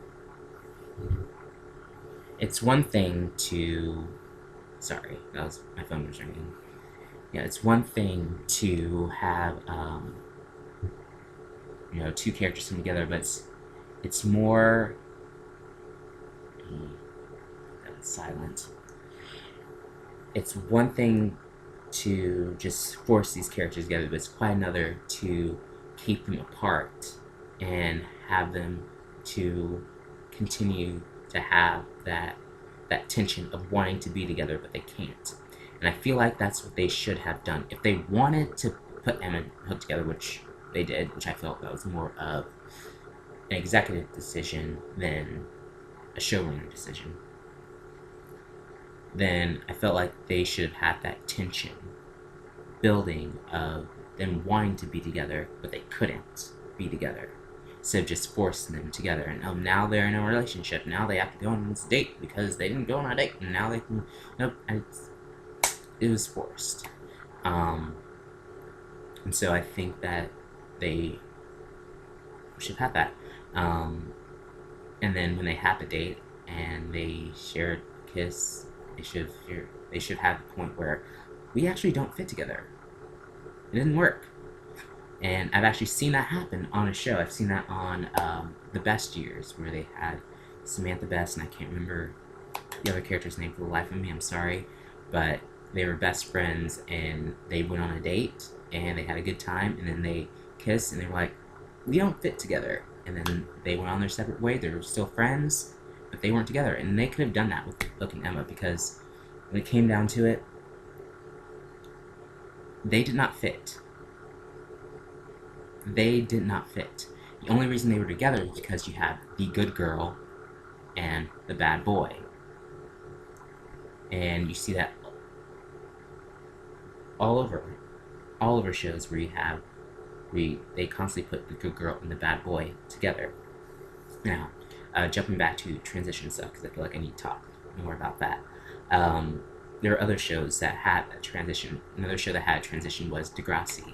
[SPEAKER 1] to, sorry, that was, my phone was ringing. Yeah, it's one thing to have, 2 characters come together, but it's more, that was silent. It's one thing to just force these characters together, but it's quite another to keep them apart and have them to continue to have that tension of wanting to be together, but they can't. And I feel like that's what they should have done. If they wanted to put Emma and Hook together, which they did, which I felt that was more of an executive decision than a showrunner decision, then I felt like they should have had that tension building of them wanting to be together, but they couldn't be together. Instead of just forcing them together. And now they're in a relationship. Now they have to go on this date because they didn't go on a date. And now they can... Nope. It was forced. And so I think that they should have that. And then when they have a date and they share a kiss, they should have the point where we actually don't fit together. It didn't work. And I've actually seen that happen on a show. I've seen that on The Best Years, where they had Samantha Best, and I can't remember the other character's name for the life of me, I'm sorry, but they were best friends, and they went on a date, and they had a good time, and then they kissed, and they were like, we don't fit together. And then they went on their separate way. They were still friends, but they weren't together. And they could have done that with Hook and Emma, because when it came down to it, they did not fit. They did not fit. The only reason they were together is because you have the good girl and the bad boy. And you see that all over shows where you have they constantly put the good girl and the bad boy together. Now, jumping back to transition stuff, because I feel like I need to talk more about that. There are other shows that had a transition. Another show that had a transition was Degrassi,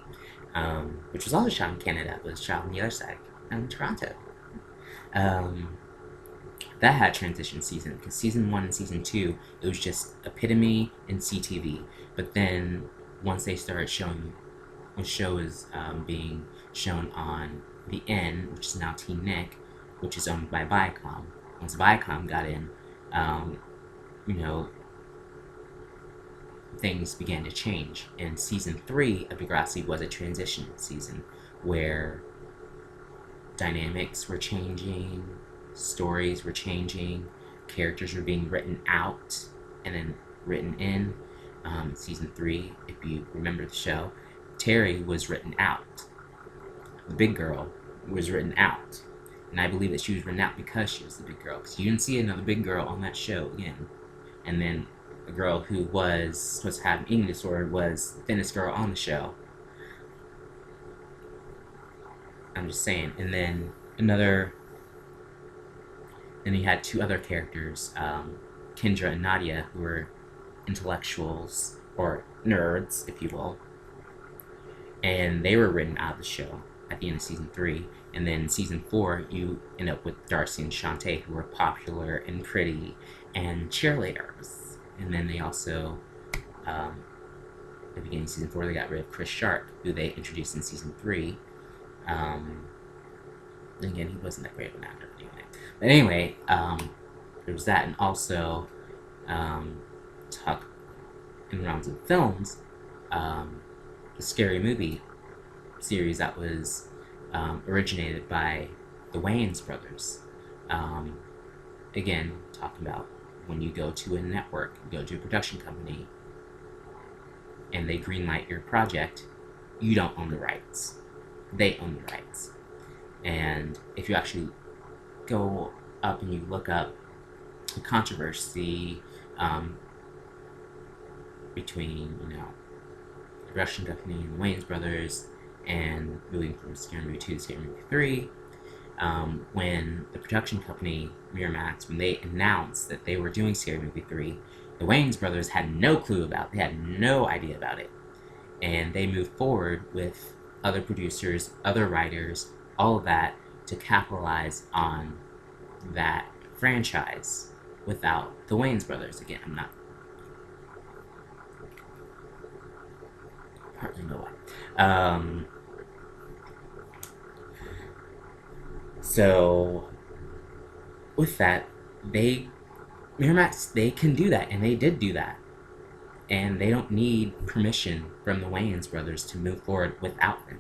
[SPEAKER 1] which was also shot in Canada, but was shot on the other side, in Toronto. That had transition season, because season 1 and season 2, it was just epitome and CTV. But then, once they started showing, when show is being shown on the N, which is now Teen Nick, which is owned by Viacom. Once Viacom got in, you know, things began to change. And season 3 of Degrassi was a transition season where dynamics were changing, stories were changing, characters were being written out and then written in. Season 3, if you remember the show, Terry was written out. The big girl was written out. And I believe that she was written out because she was the big girl. Because you didn't see another big girl on that show again. And then a girl who was supposed to have an eating disorder was the thinnest girl on the show. I'm just saying. And then then you had 2 other characters, Kendra and Nadia, who were intellectuals, or nerds, if you will. And they were written out of the show at the end of season 3. And then season 4, you end up with Darcy and Shantae, who were popular and pretty and cheerleaders. And then they also, at the beginning of season 4, they got rid of Chris Sharp, who they introduced in season 3. Again, he wasn't that great of an actor anyway. But anyway, there was that, and also, talk in rounds of films, the Scary Movie series that was originated by the Wayans brothers. Again, talking about when you go to a network, you go to a production company, and they greenlight your project, you don't own the rights. They own the rights. And if you actually go up and you look up the controversy between, the production company and the Wayans brothers, and moving from Scary Movie 2 to Scary Movie 3, when the production company, Miramax, when they announced that they were doing Scary Movie 3, the Wayans brothers had no clue about it. They had no idea about it. And they moved forward with other producers, other writers, all of that, to capitalize on that franchise without the Wayans brothers. Again, I'm not partly know why. So with that, Miramax, they can do that, and they did do that. And they don't need permission from the Wayans brothers to move forward without them.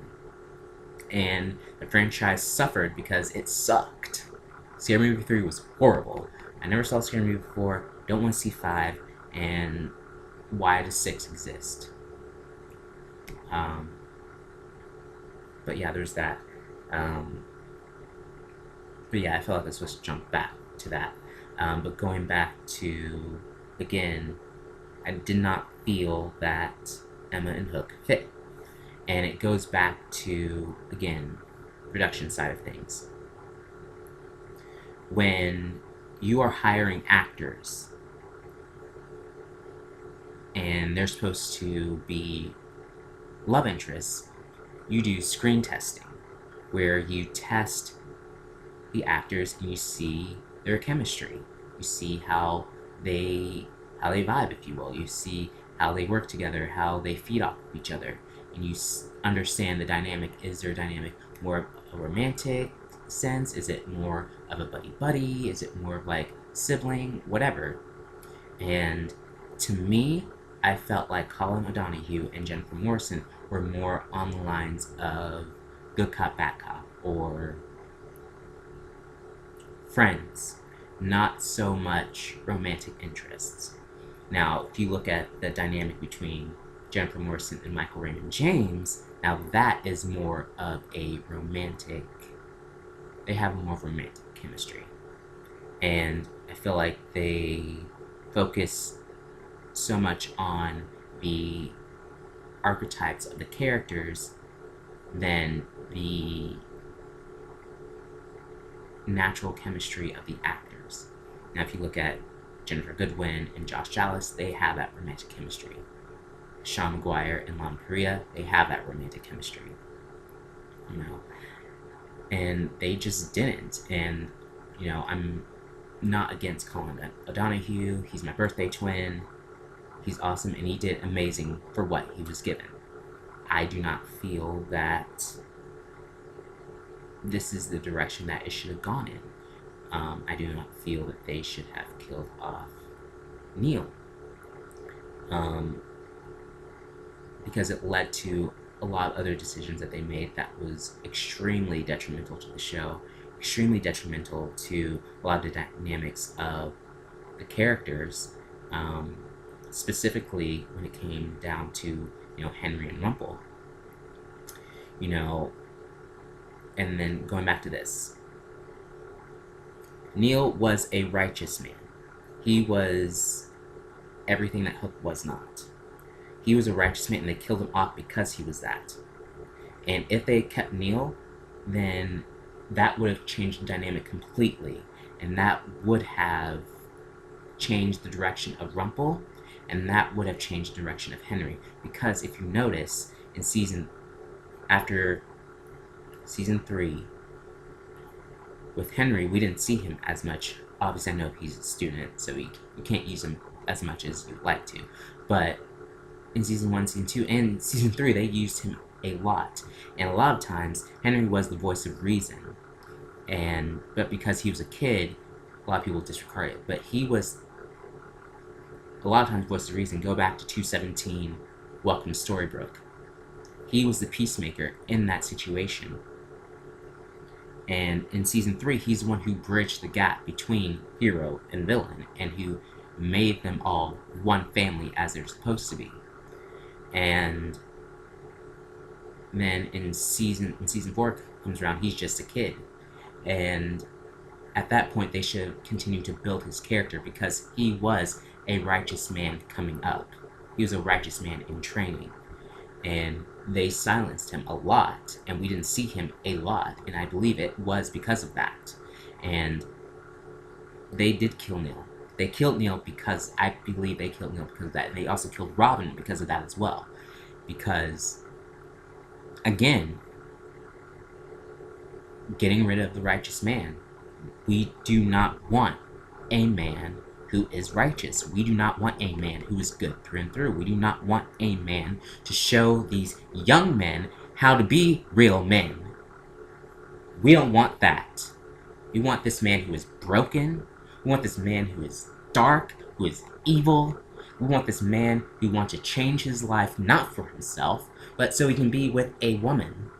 [SPEAKER 1] And the franchise suffered because it sucked. Scary Movie 3 was horrible. I never saw Scary Movie 4, don't want to see 5, and why does 6 exist? But yeah, there's that. But yeah, I feel like I was supposed to jump back to that. But going back to, again, I did not feel that Emma and Hook fit. And it goes back to, again, production side of things. When you are hiring actors and they're supposed to be love interests, you do screen testing, where you test the actors and you see their chemistry. You see how they vibe, if you will. You see how they work together, how they feed off of each other. And you understand the dynamic. Is their dynamic more of a romantic sense? Is it more of a buddy-buddy? Is it more of like sibling? Whatever. And to me, I felt like Colin O'Donoghue and Jennifer Morrison were more on the lines of good cop, bad cop, or friends, not so much romantic interests. Now, if you look at the dynamic between Jennifer Morrison and Michael Raymond James, now that is more of a romantic, they have more of romantic chemistry. And I feel like they focus so much on the archetypes of the characters than the natural chemistry of the actors. Now, if you look at Jennifer Goodwin and Josh Chalice, they have that romantic chemistry. Sean McGuire and Lana Parrilla, they have that romantic chemistry. You know, and they just didn't. And, you know, I'm not against Colin O'Donoghue. He's my birthday twin. He's awesome, and he did amazing for what he was given. I do not feel that this is the direction that it should have gone in. I do not feel that they should have killed off Neil. Because it led to a lot of other decisions that they made that was extremely detrimental to the show, extremely detrimental to a lot of the dynamics of the characters, specifically when it came down to, you know, Henry and Rumple. You know, and then going back to this, Neil was a righteous man. He was everything that Hook was not. He was a righteous man, and they killed him off because he was that. And if they had kept Neil, then that would have changed the dynamic completely, and that would have changed the direction of Rumple, and that would have changed the direction of Henry. Because if you notice, after season 3, with Henry, we didn't see him as much. Obviously, I know he's a student, so you can't use him as much as you'd like to. But in season 1, season 2, and season 3, they used him a lot. And a lot of times, Henry was the voice of reason. But because he was a kid, a lot of people disregard it. But he was, a lot of times, voice of reason. Go back to 217, Welcome to Storybrooke. He was the peacemaker in that situation. And in season 3, he's the one who bridged the gap between hero and villain, and who made them all one family as they're supposed to be. And then in season 4 comes around, he's just a kid. And at that point, they should continue to build his character, because he was a righteous man coming up. He was a righteous man in training. And they silenced him a lot, and we didn't see him a lot, and I believe it was because of that. And they did kill Neil. They killed Neil because, I believe they killed Neil because of that. And they also killed Robin because of that as well. Because, again, getting rid of the righteous man. We do not want a man who is righteous. We do not want a man who is good through and through. We do not want a man to show these young men how to be real men. We don't want that. We want this man who is broken. We want this man who is dark, who is evil. We want this man who wants to change his life, not for himself, but so he can be with a woman.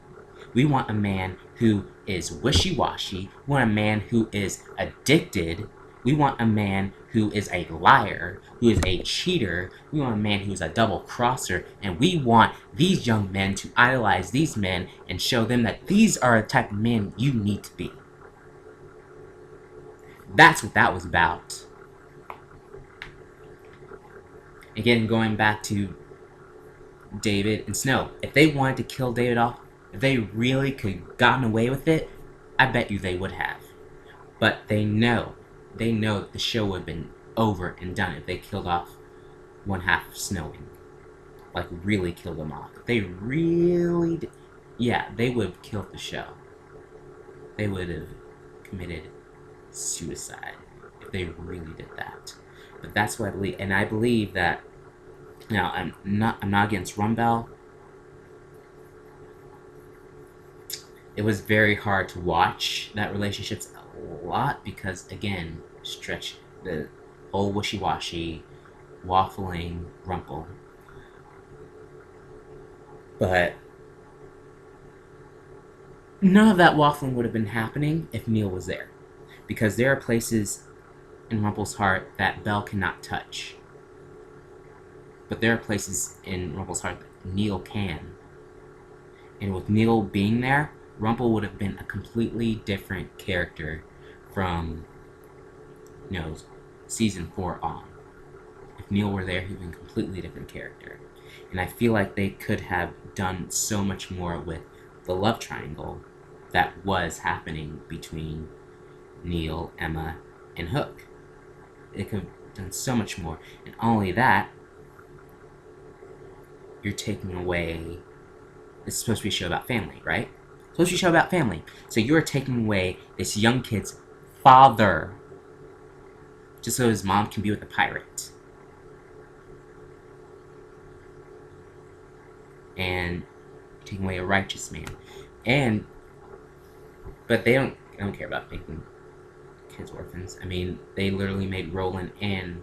[SPEAKER 1] We want a man who is wishy-washy. We want a man who is addicted. We want a man who is a liar, who is a cheater. We want a man who is a double-crosser. And we want these young men to idolize these men and show them that these are the type of men you need to be. That's what that was about. Again, going back to David and Snow. If they wanted to kill David off, if they really could have gotten away with it, I bet you they would have. But they know that the show would have been over and done if they killed off one half of Snow. Like, really killed them off. If they really did, yeah, they would have killed the show. They would have committed suicide if they really did that. But that's what I believe. And I believe that, now, I'm not against Rumbell. It was very hard to watch that relationship a lot because, again, stretch the whole wishy-washy, waffling Rumple. But none of that waffling would have been happening if Neil was there. Because there are places in Rumple's heart that Belle cannot touch. But there are places in Rumple's heart that Neil can. And with Neil being there, Rumple would have been a completely different character from, season 4 on. If Neil were there, he would have been a completely different character. And I feel like they could have done so much more with the love triangle that was happening between Neil, Emma, and Hook. It could have done so much more. And only that, you're taking away. This is supposed to be a show about family, right? It's supposed to be a show about family. So you're taking away this young kid's father just so his mom can be with a pirate. And taking away a righteous man. But they don't care about making kids orphans. I mean, they literally made Roland and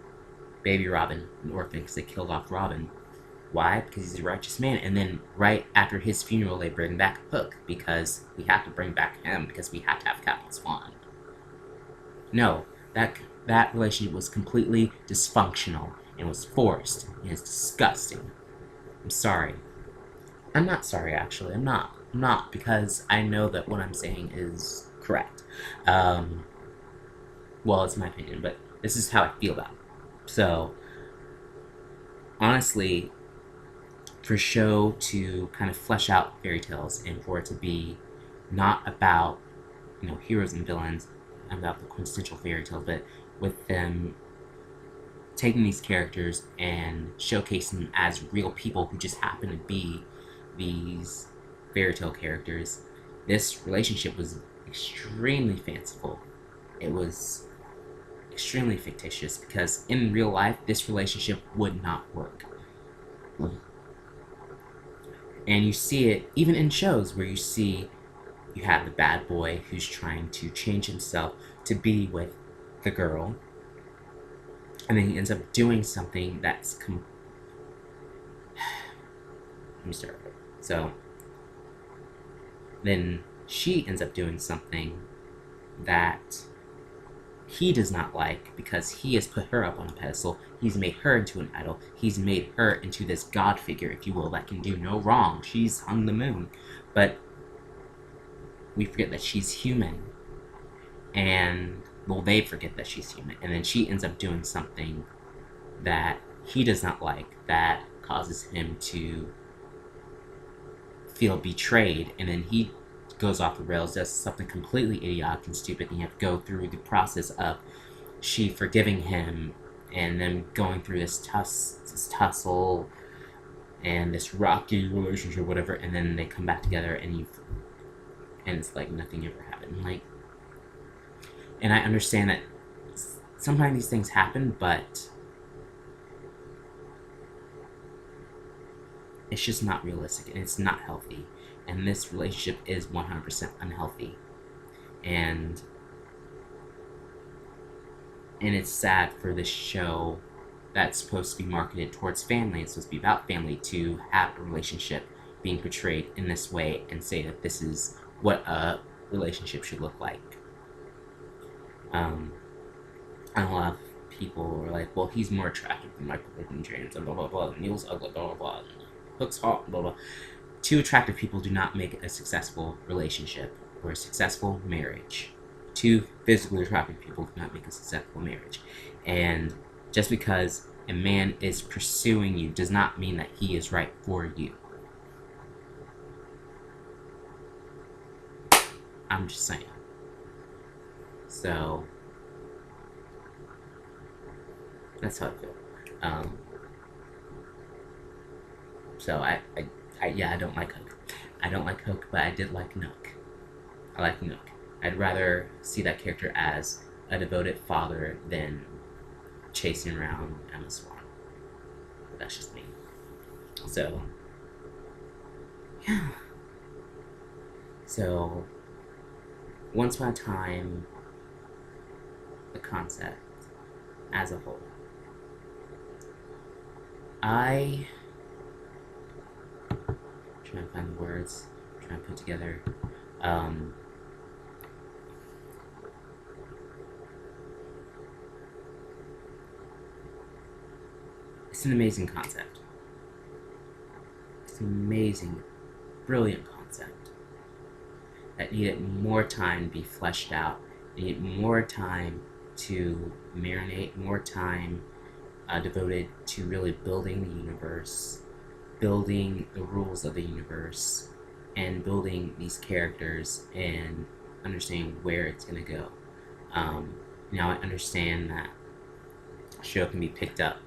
[SPEAKER 1] baby Robin an orphan because they killed off Robin. Why? Because he's a righteous man. And then right after his funeral, they bring back Hook because we have to bring back him because we have to have Captain Swan. No, that relationship was completely dysfunctional and was forced and it's disgusting. I'm sorry. I'm not sorry, actually. I'm not, because I know that what I'm saying is correct. Well, it's my opinion, but this is how I feel about it. So, honestly, for a show to kind of flesh out fairy tales and for it to be not about, heroes and villains, about the quintessential fairy tales, but with them taking these characters and showcasing them as real people who just happen to be these fairy tale characters, this relationship was extremely fanciful. It was extremely fictitious because in real life, this relationship would not work. And you see it even in shows where you have the bad boy who's trying to change himself to be with the girl, and then he ends up doing something that's let me start. So then she ends up doing something that he does not like because he has put her up on a pedestal. He's made her into an idol. He's made her into this god figure, if you will, that can do no wrong. She's hung the moon. But we forget that she's human. And, well, they forget that she's human. And then she ends up doing something that he does not like, that causes him to feel betrayed. And then he goes off the rails, does something completely idiotic and stupid, and you have to go through the process of she forgiving him and then going through this tussle and this rocky relationship, whatever, and then they come back together and it's like nothing ever happened. And I understand that sometimes these things happen, but it's just not realistic and it's not healthy. And this relationship is 100% unhealthy. And it's sad for this show that's supposed to be marketed towards family, it's supposed to be about family, to have a relationship being portrayed in this way and say that this is what a relationship should look like. And a lot of people are like, well, he's more attractive than Michael than James, and blah, blah, blah, and Neil's ugly, blah, blah, blah, and Hook's hot, blah, blah. Two attractive people do not make a successful relationship or a successful marriage. Two physically attractive people do not make a successful marriage. And just because a man is pursuing you does not mean that he is right for you. I'm just saying. So, that's how I feel. So I don't like Hook. I don't like Hook, but I did like Nook. I like Nook. I'd rather see that character as a devoted father than chasing around Emma Swan. But that's just me. So, yeah. So, Once Upon a Time, the concept as a whole. I trying to find the words, trying to put together. It's an amazing concept. It's an amazing, brilliant concept that needed more time to be fleshed out. It needed more time to marinate, more time devoted to really building the universe, building the rules of the universe, and building these characters and understanding where it's going to go. Now I understand that a show can be picked up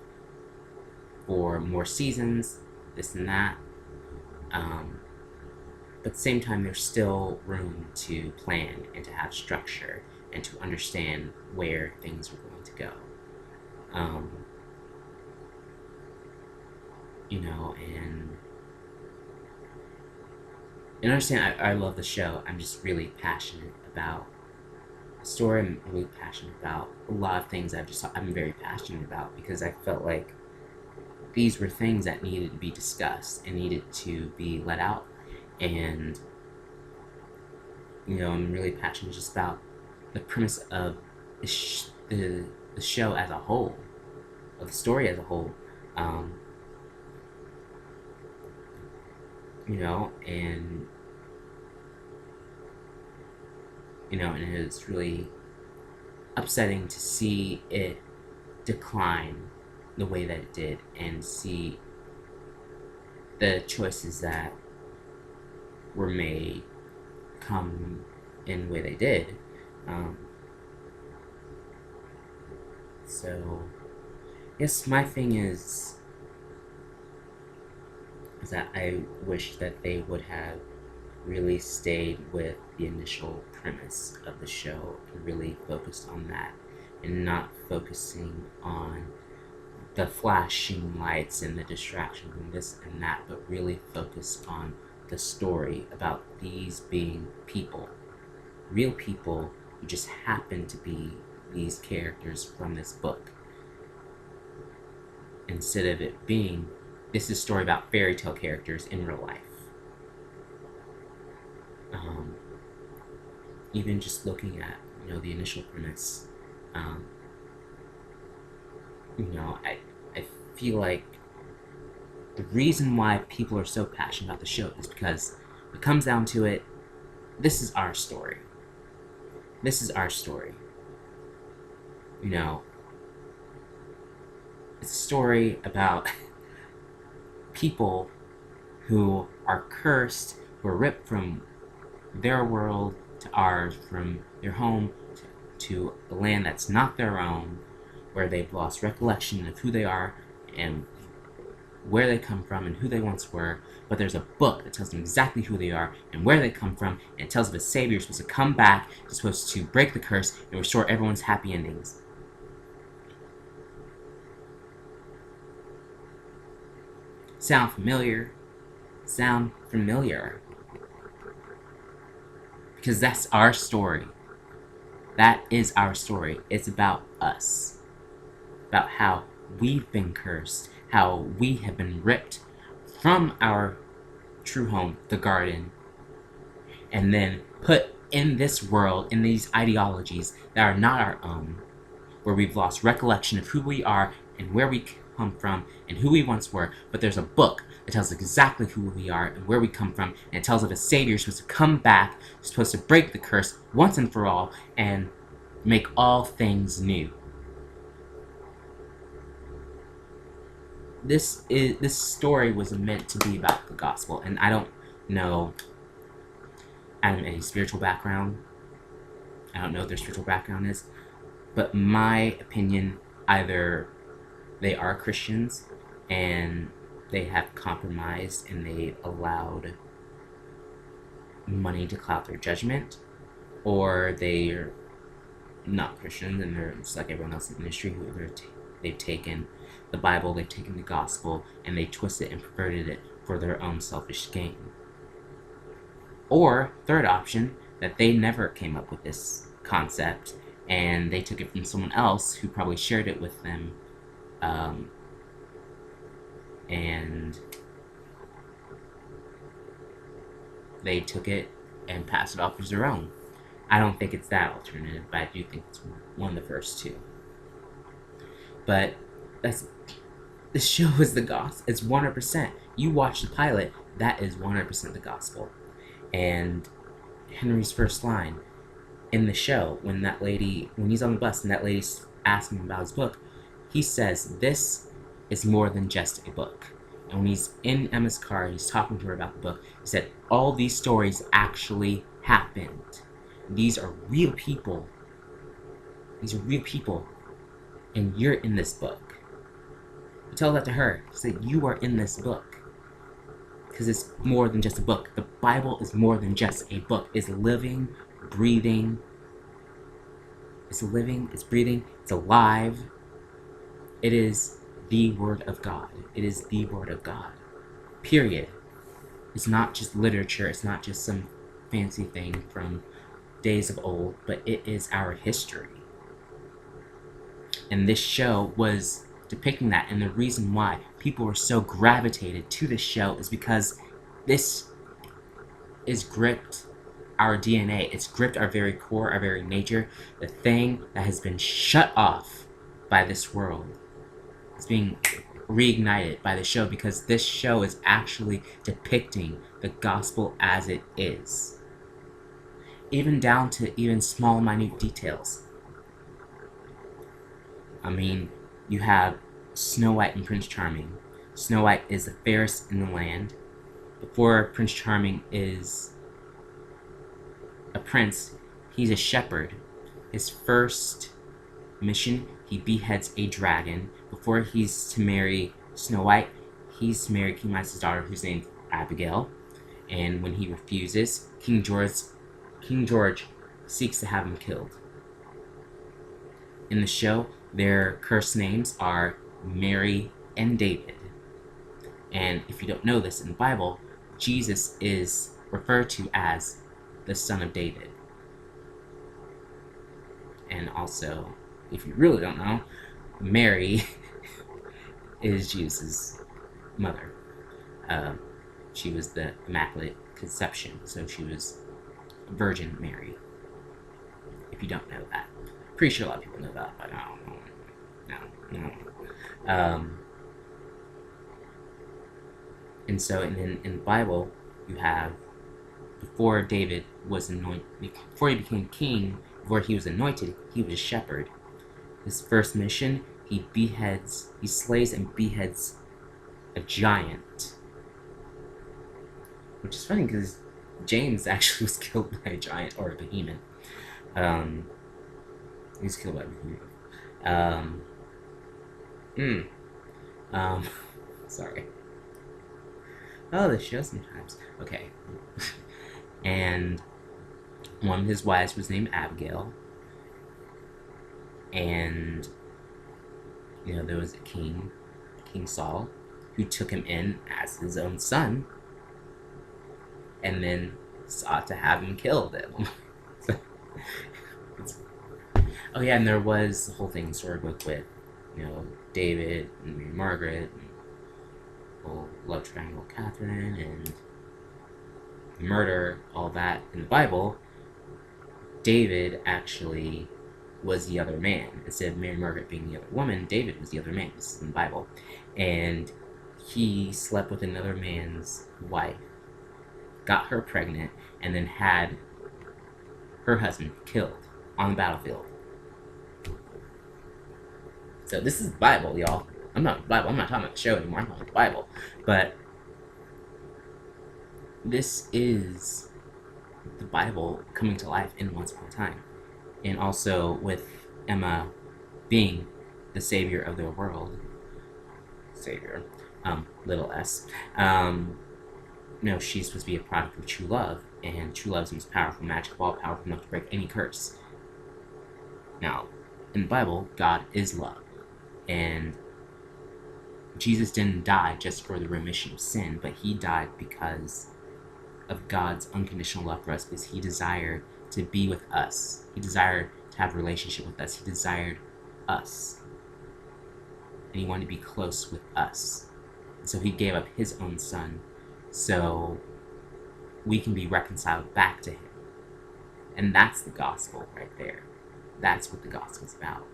[SPEAKER 1] for more seasons, this and that, but at the same time there's still room to plan and to have structure and to understand where things are going to go. And understand I love the show. I'm just really passionate about the story. I'm really passionate about a lot of things I'm very passionate about, because I felt like these were things that needed to be discussed and needed to be let out. And I'm really passionate just about the premise of the show as a whole, of the story as a whole. And it's really upsetting to see it decline the way that it did, and see the choices that were made come in the way they did. So, yes, my thing is that I wish that they would have really stayed with the initial premise of the show and really focused on that, and not focusing on the flashing lights and the distractions and this and that, but really focus on the story about these being people, real people who just happen to be these characters from this book, instead of it being, this is a story about fairy tale characters in real life. Even just looking at the initial premise, I feel like the reason why people are so passionate about the show is because it comes down to it, this is our story. This is our story. It's a story about people who are cursed, who are ripped from their world to ours, from their home to a land that's not their own, where they've lost recollection of who they are and where they come from and who they once were. But there's a book that tells them exactly who they are and where they come from, and it tells of a savior who's supposed to come back, who's supposed to break the curse and restore everyone's happy endings. Sound familiar? Sound familiar? Because that's our story. That is our story. It's about us. About how we've been cursed. How we have been ripped from our true home, the garden, and then put in this world, in these ideologies that are not our own, where we've lost recollection of who we are and where we come from and who we once were. But there's a book that tells us exactly who we are and where we come from, and it tells of a savior who's supposed to come back, who's supposed to break the curse once and for all and make all things new. This story was meant to be about the gospel, and I don't know any spiritual background. I don't know what their spiritual background is, but my opinion, either they are Christians and they have compromised and they've allowed money to cloud their judgment, or they're not Christians and they're just like everyone else in the industry, who they've taken the Bible, they've taken the gospel, and they twist it and perverted it for their own selfish gain. Or, third option, that they never came up with this concept, and they took it from someone else who probably shared it with them, and they took it and passed it off as their own. I don't think it's that alternative, but I do think it's one of the first two. But the show is the gospel. It's 100%. You watch the pilot, that is 100% the gospel. And Henry's first line in the show, when he's on the bus and that lady's asking him about his book, he says, "This is more than just a book. And when he's in Emma's car, he's talking to her about the book. He said, all these stories actually happened. These are real people. These are real people. And you're in this book. He told that to her. He said, you are in this book. Because it's more than just a book. The Bible is more than just a book. It's living, breathing. It's living, it's breathing, it's alive. It is the Word of God. It is the Word of God. Period. It's not just literature. It's not just some fancy thing from days of old, but it is our history. And this show was depicting that, and the reason why people were so gravitated to this show is because this is gripped our DNA. It's gripped our very core, our very nature, the thing that has been shut off by this world. It's being reignited by the show, because this show is actually depicting the gospel as it is. Even down to even small, minute details. I mean, you have Snow White and Prince Charming. Snow White is the fairest in the land. Before Prince Charming is a prince, he's a shepherd. His first mission, he beheads a dragon. Before he's to marry Snow White, he's to marry King Midas' daughter, who's named Abigail. And when he refuses, King George seeks to have him killed. In the show, their cursed names are Mary and David. And if you don't know this, in the Bible, Jesus is referred to as the son of David. And also, if you really don't know, Mary is Jesus' mother. She was the Immaculate Conception, so she was Virgin Mary. If you don't know that. Pretty sure a lot of people know that, but I don't know. No. And so in the Bible, you have, before David was anointed, before he became king, before he was anointed, he was a shepherd. His first mission, he slays and beheads a giant. Which is funny, because James actually was killed by a giant, or a behemoth. He was killed by a behemoth. Sorry. Oh, this show sometimes. Okay. And one of his wives was named Abigail. And, you know, there was a king, King Saul, who took him in as his own son, and then sought to have him killed. Oh yeah, and there was the whole thing in Storybrooke with, you know, David and Mary-Margaret, and the whole love triangle Catherine, and murder, all that. In the Bible, David actually was the other man. Instead of Mary-Margaret being the other woman, David was the other man. This is in the Bible. And he slept with another man's wife, got her pregnant, and then had her husband killed on the battlefield. So this is the Bible, y'all. I'm not talking about the show anymore, I'm talking about the Bible. But this is the Bible coming to life in Once Upon a Time. And also with Emma being the savior of the world. Savior. Little s. No, she's supposed to be a product of true love. And true love is the most powerful magic ball, powerful enough to break any curse. Now, in the Bible, God is love. And Jesus didn't die just for the remission of sin, but he died because of God's unconditional love for us, because he desired to be with us. He desired to have a relationship with us. He desired us. And he wanted to be close with us. And so he gave up his own son so we can be reconciled back to him. And that's the gospel right there. That's what the gospel's about.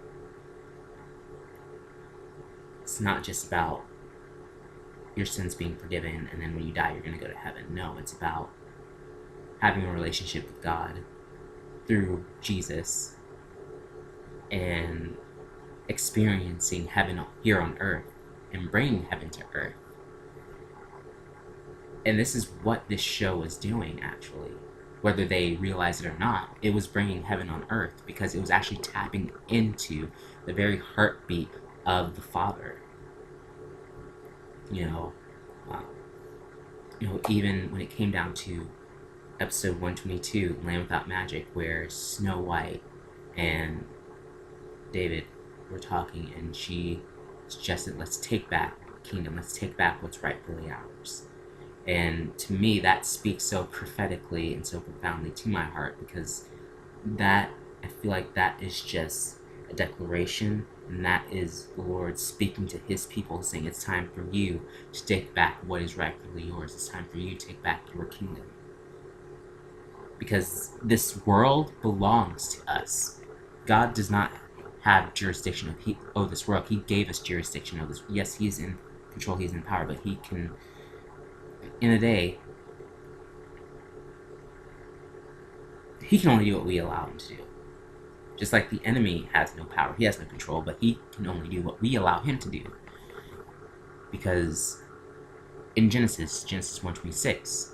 [SPEAKER 1] It's not just about your sins being forgiven and then when you die you're going to go to heaven. No, it's about having a relationship with God through Jesus and experiencing heaven here on earth and bringing heaven to earth. And this is what this show was doing, actually. Whether they realize it or not, it was bringing heaven on earth because it was actually tapping into the very heartbeat of the Father. You know, um, even when it came down to episode 122, Land Without Magic, where Snow White and David were talking, and she suggested, let's take back the kingdom, let's take back what's rightfully ours. And to me, that speaks so prophetically and so profoundly to my heart, because that, I feel like that is just a declaration, and that is the Lord speaking to his people, saying it's time for you to take back what is rightfully yours. It's time for you to take back your kingdom. Because this world belongs to us. God does not have jurisdiction of this world. He gave us jurisdiction of this. Yes, he's in control, he's in power, but he can, in a day, he can only do what we allow him to do. Just like the enemy has no power, he has no control, but he can only do what we allow him to do. Because in Genesis 1:26,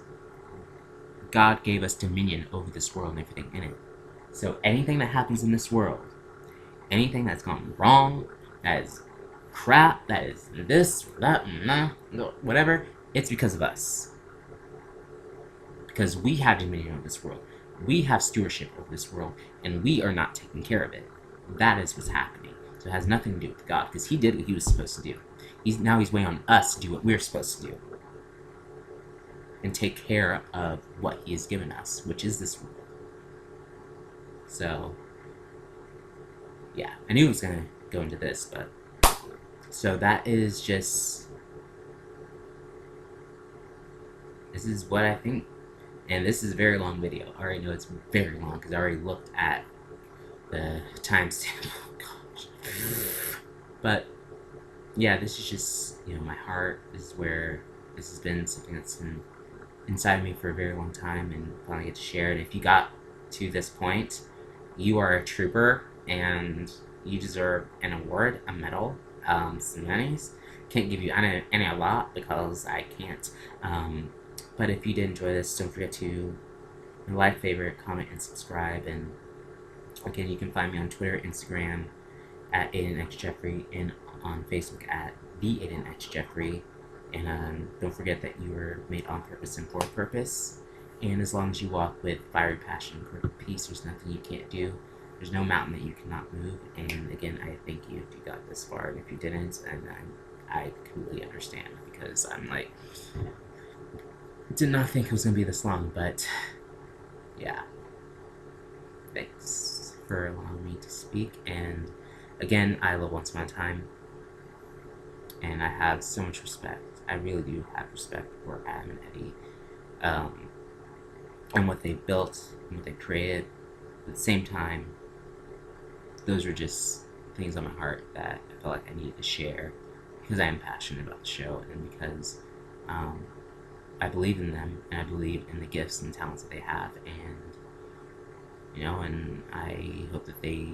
[SPEAKER 1] God gave us dominion over this world and everything in it. So anything that happens in this world, anything that's gone wrong, that is crap, that is this, that, whatever, it's because of us. Because we have dominion over this world. We have stewardship over this world, and we are not taking care of it. That is what's happening. So it has nothing to do with God, because he did what he was supposed to do. Now he's waiting on us to do what we're supposed to do. And take care of what he has given us, which is this world. So, yeah, I knew it was going to go into this, but... So that is just... This is what I think. And this is a very long video. I already know it's very long, because I already looked at the timestamp. Oh, gosh. But, yeah, this is just, my heart. This is where this has been something that's been inside of me for a very long time, and finally get to share it. If you got to this point, you are a trooper, and you deserve an award, a medal, some monies. Can't give you any a lot, because I can't. But if you did enjoy this, don't forget to like, favorite, comment, and subscribe. And again, you can find me on Twitter, Instagram, at Aiden-Jeffrey, and on Facebook at the Aiden-Jeffrey. And don't forget that you were made on purpose and for a purpose. And as long as you walk with fiery passion and perfect peace, there's nothing you can't do. There's no mountain that you cannot move. And again, I thank you if you got this far. And if you didn't, and I completely understand, because I'm like, did not think it was going to be this long, but yeah. Thanks for allowing me to speak. And again, I love Once Upon a Time. And I have so much respect. I really do have respect for Adam and Eddie, and what they built and what they created. At the same time, those are just things on my heart that I felt like I needed to share, because I am passionate about the show, and because I believe in them, and I believe in the gifts and talents that they have, and and I hope that they,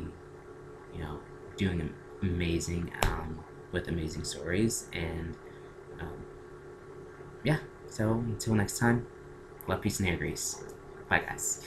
[SPEAKER 1] doing amazing, with amazing stories. And yeah, so until next time, love, peace, and air grease. Bye, guys.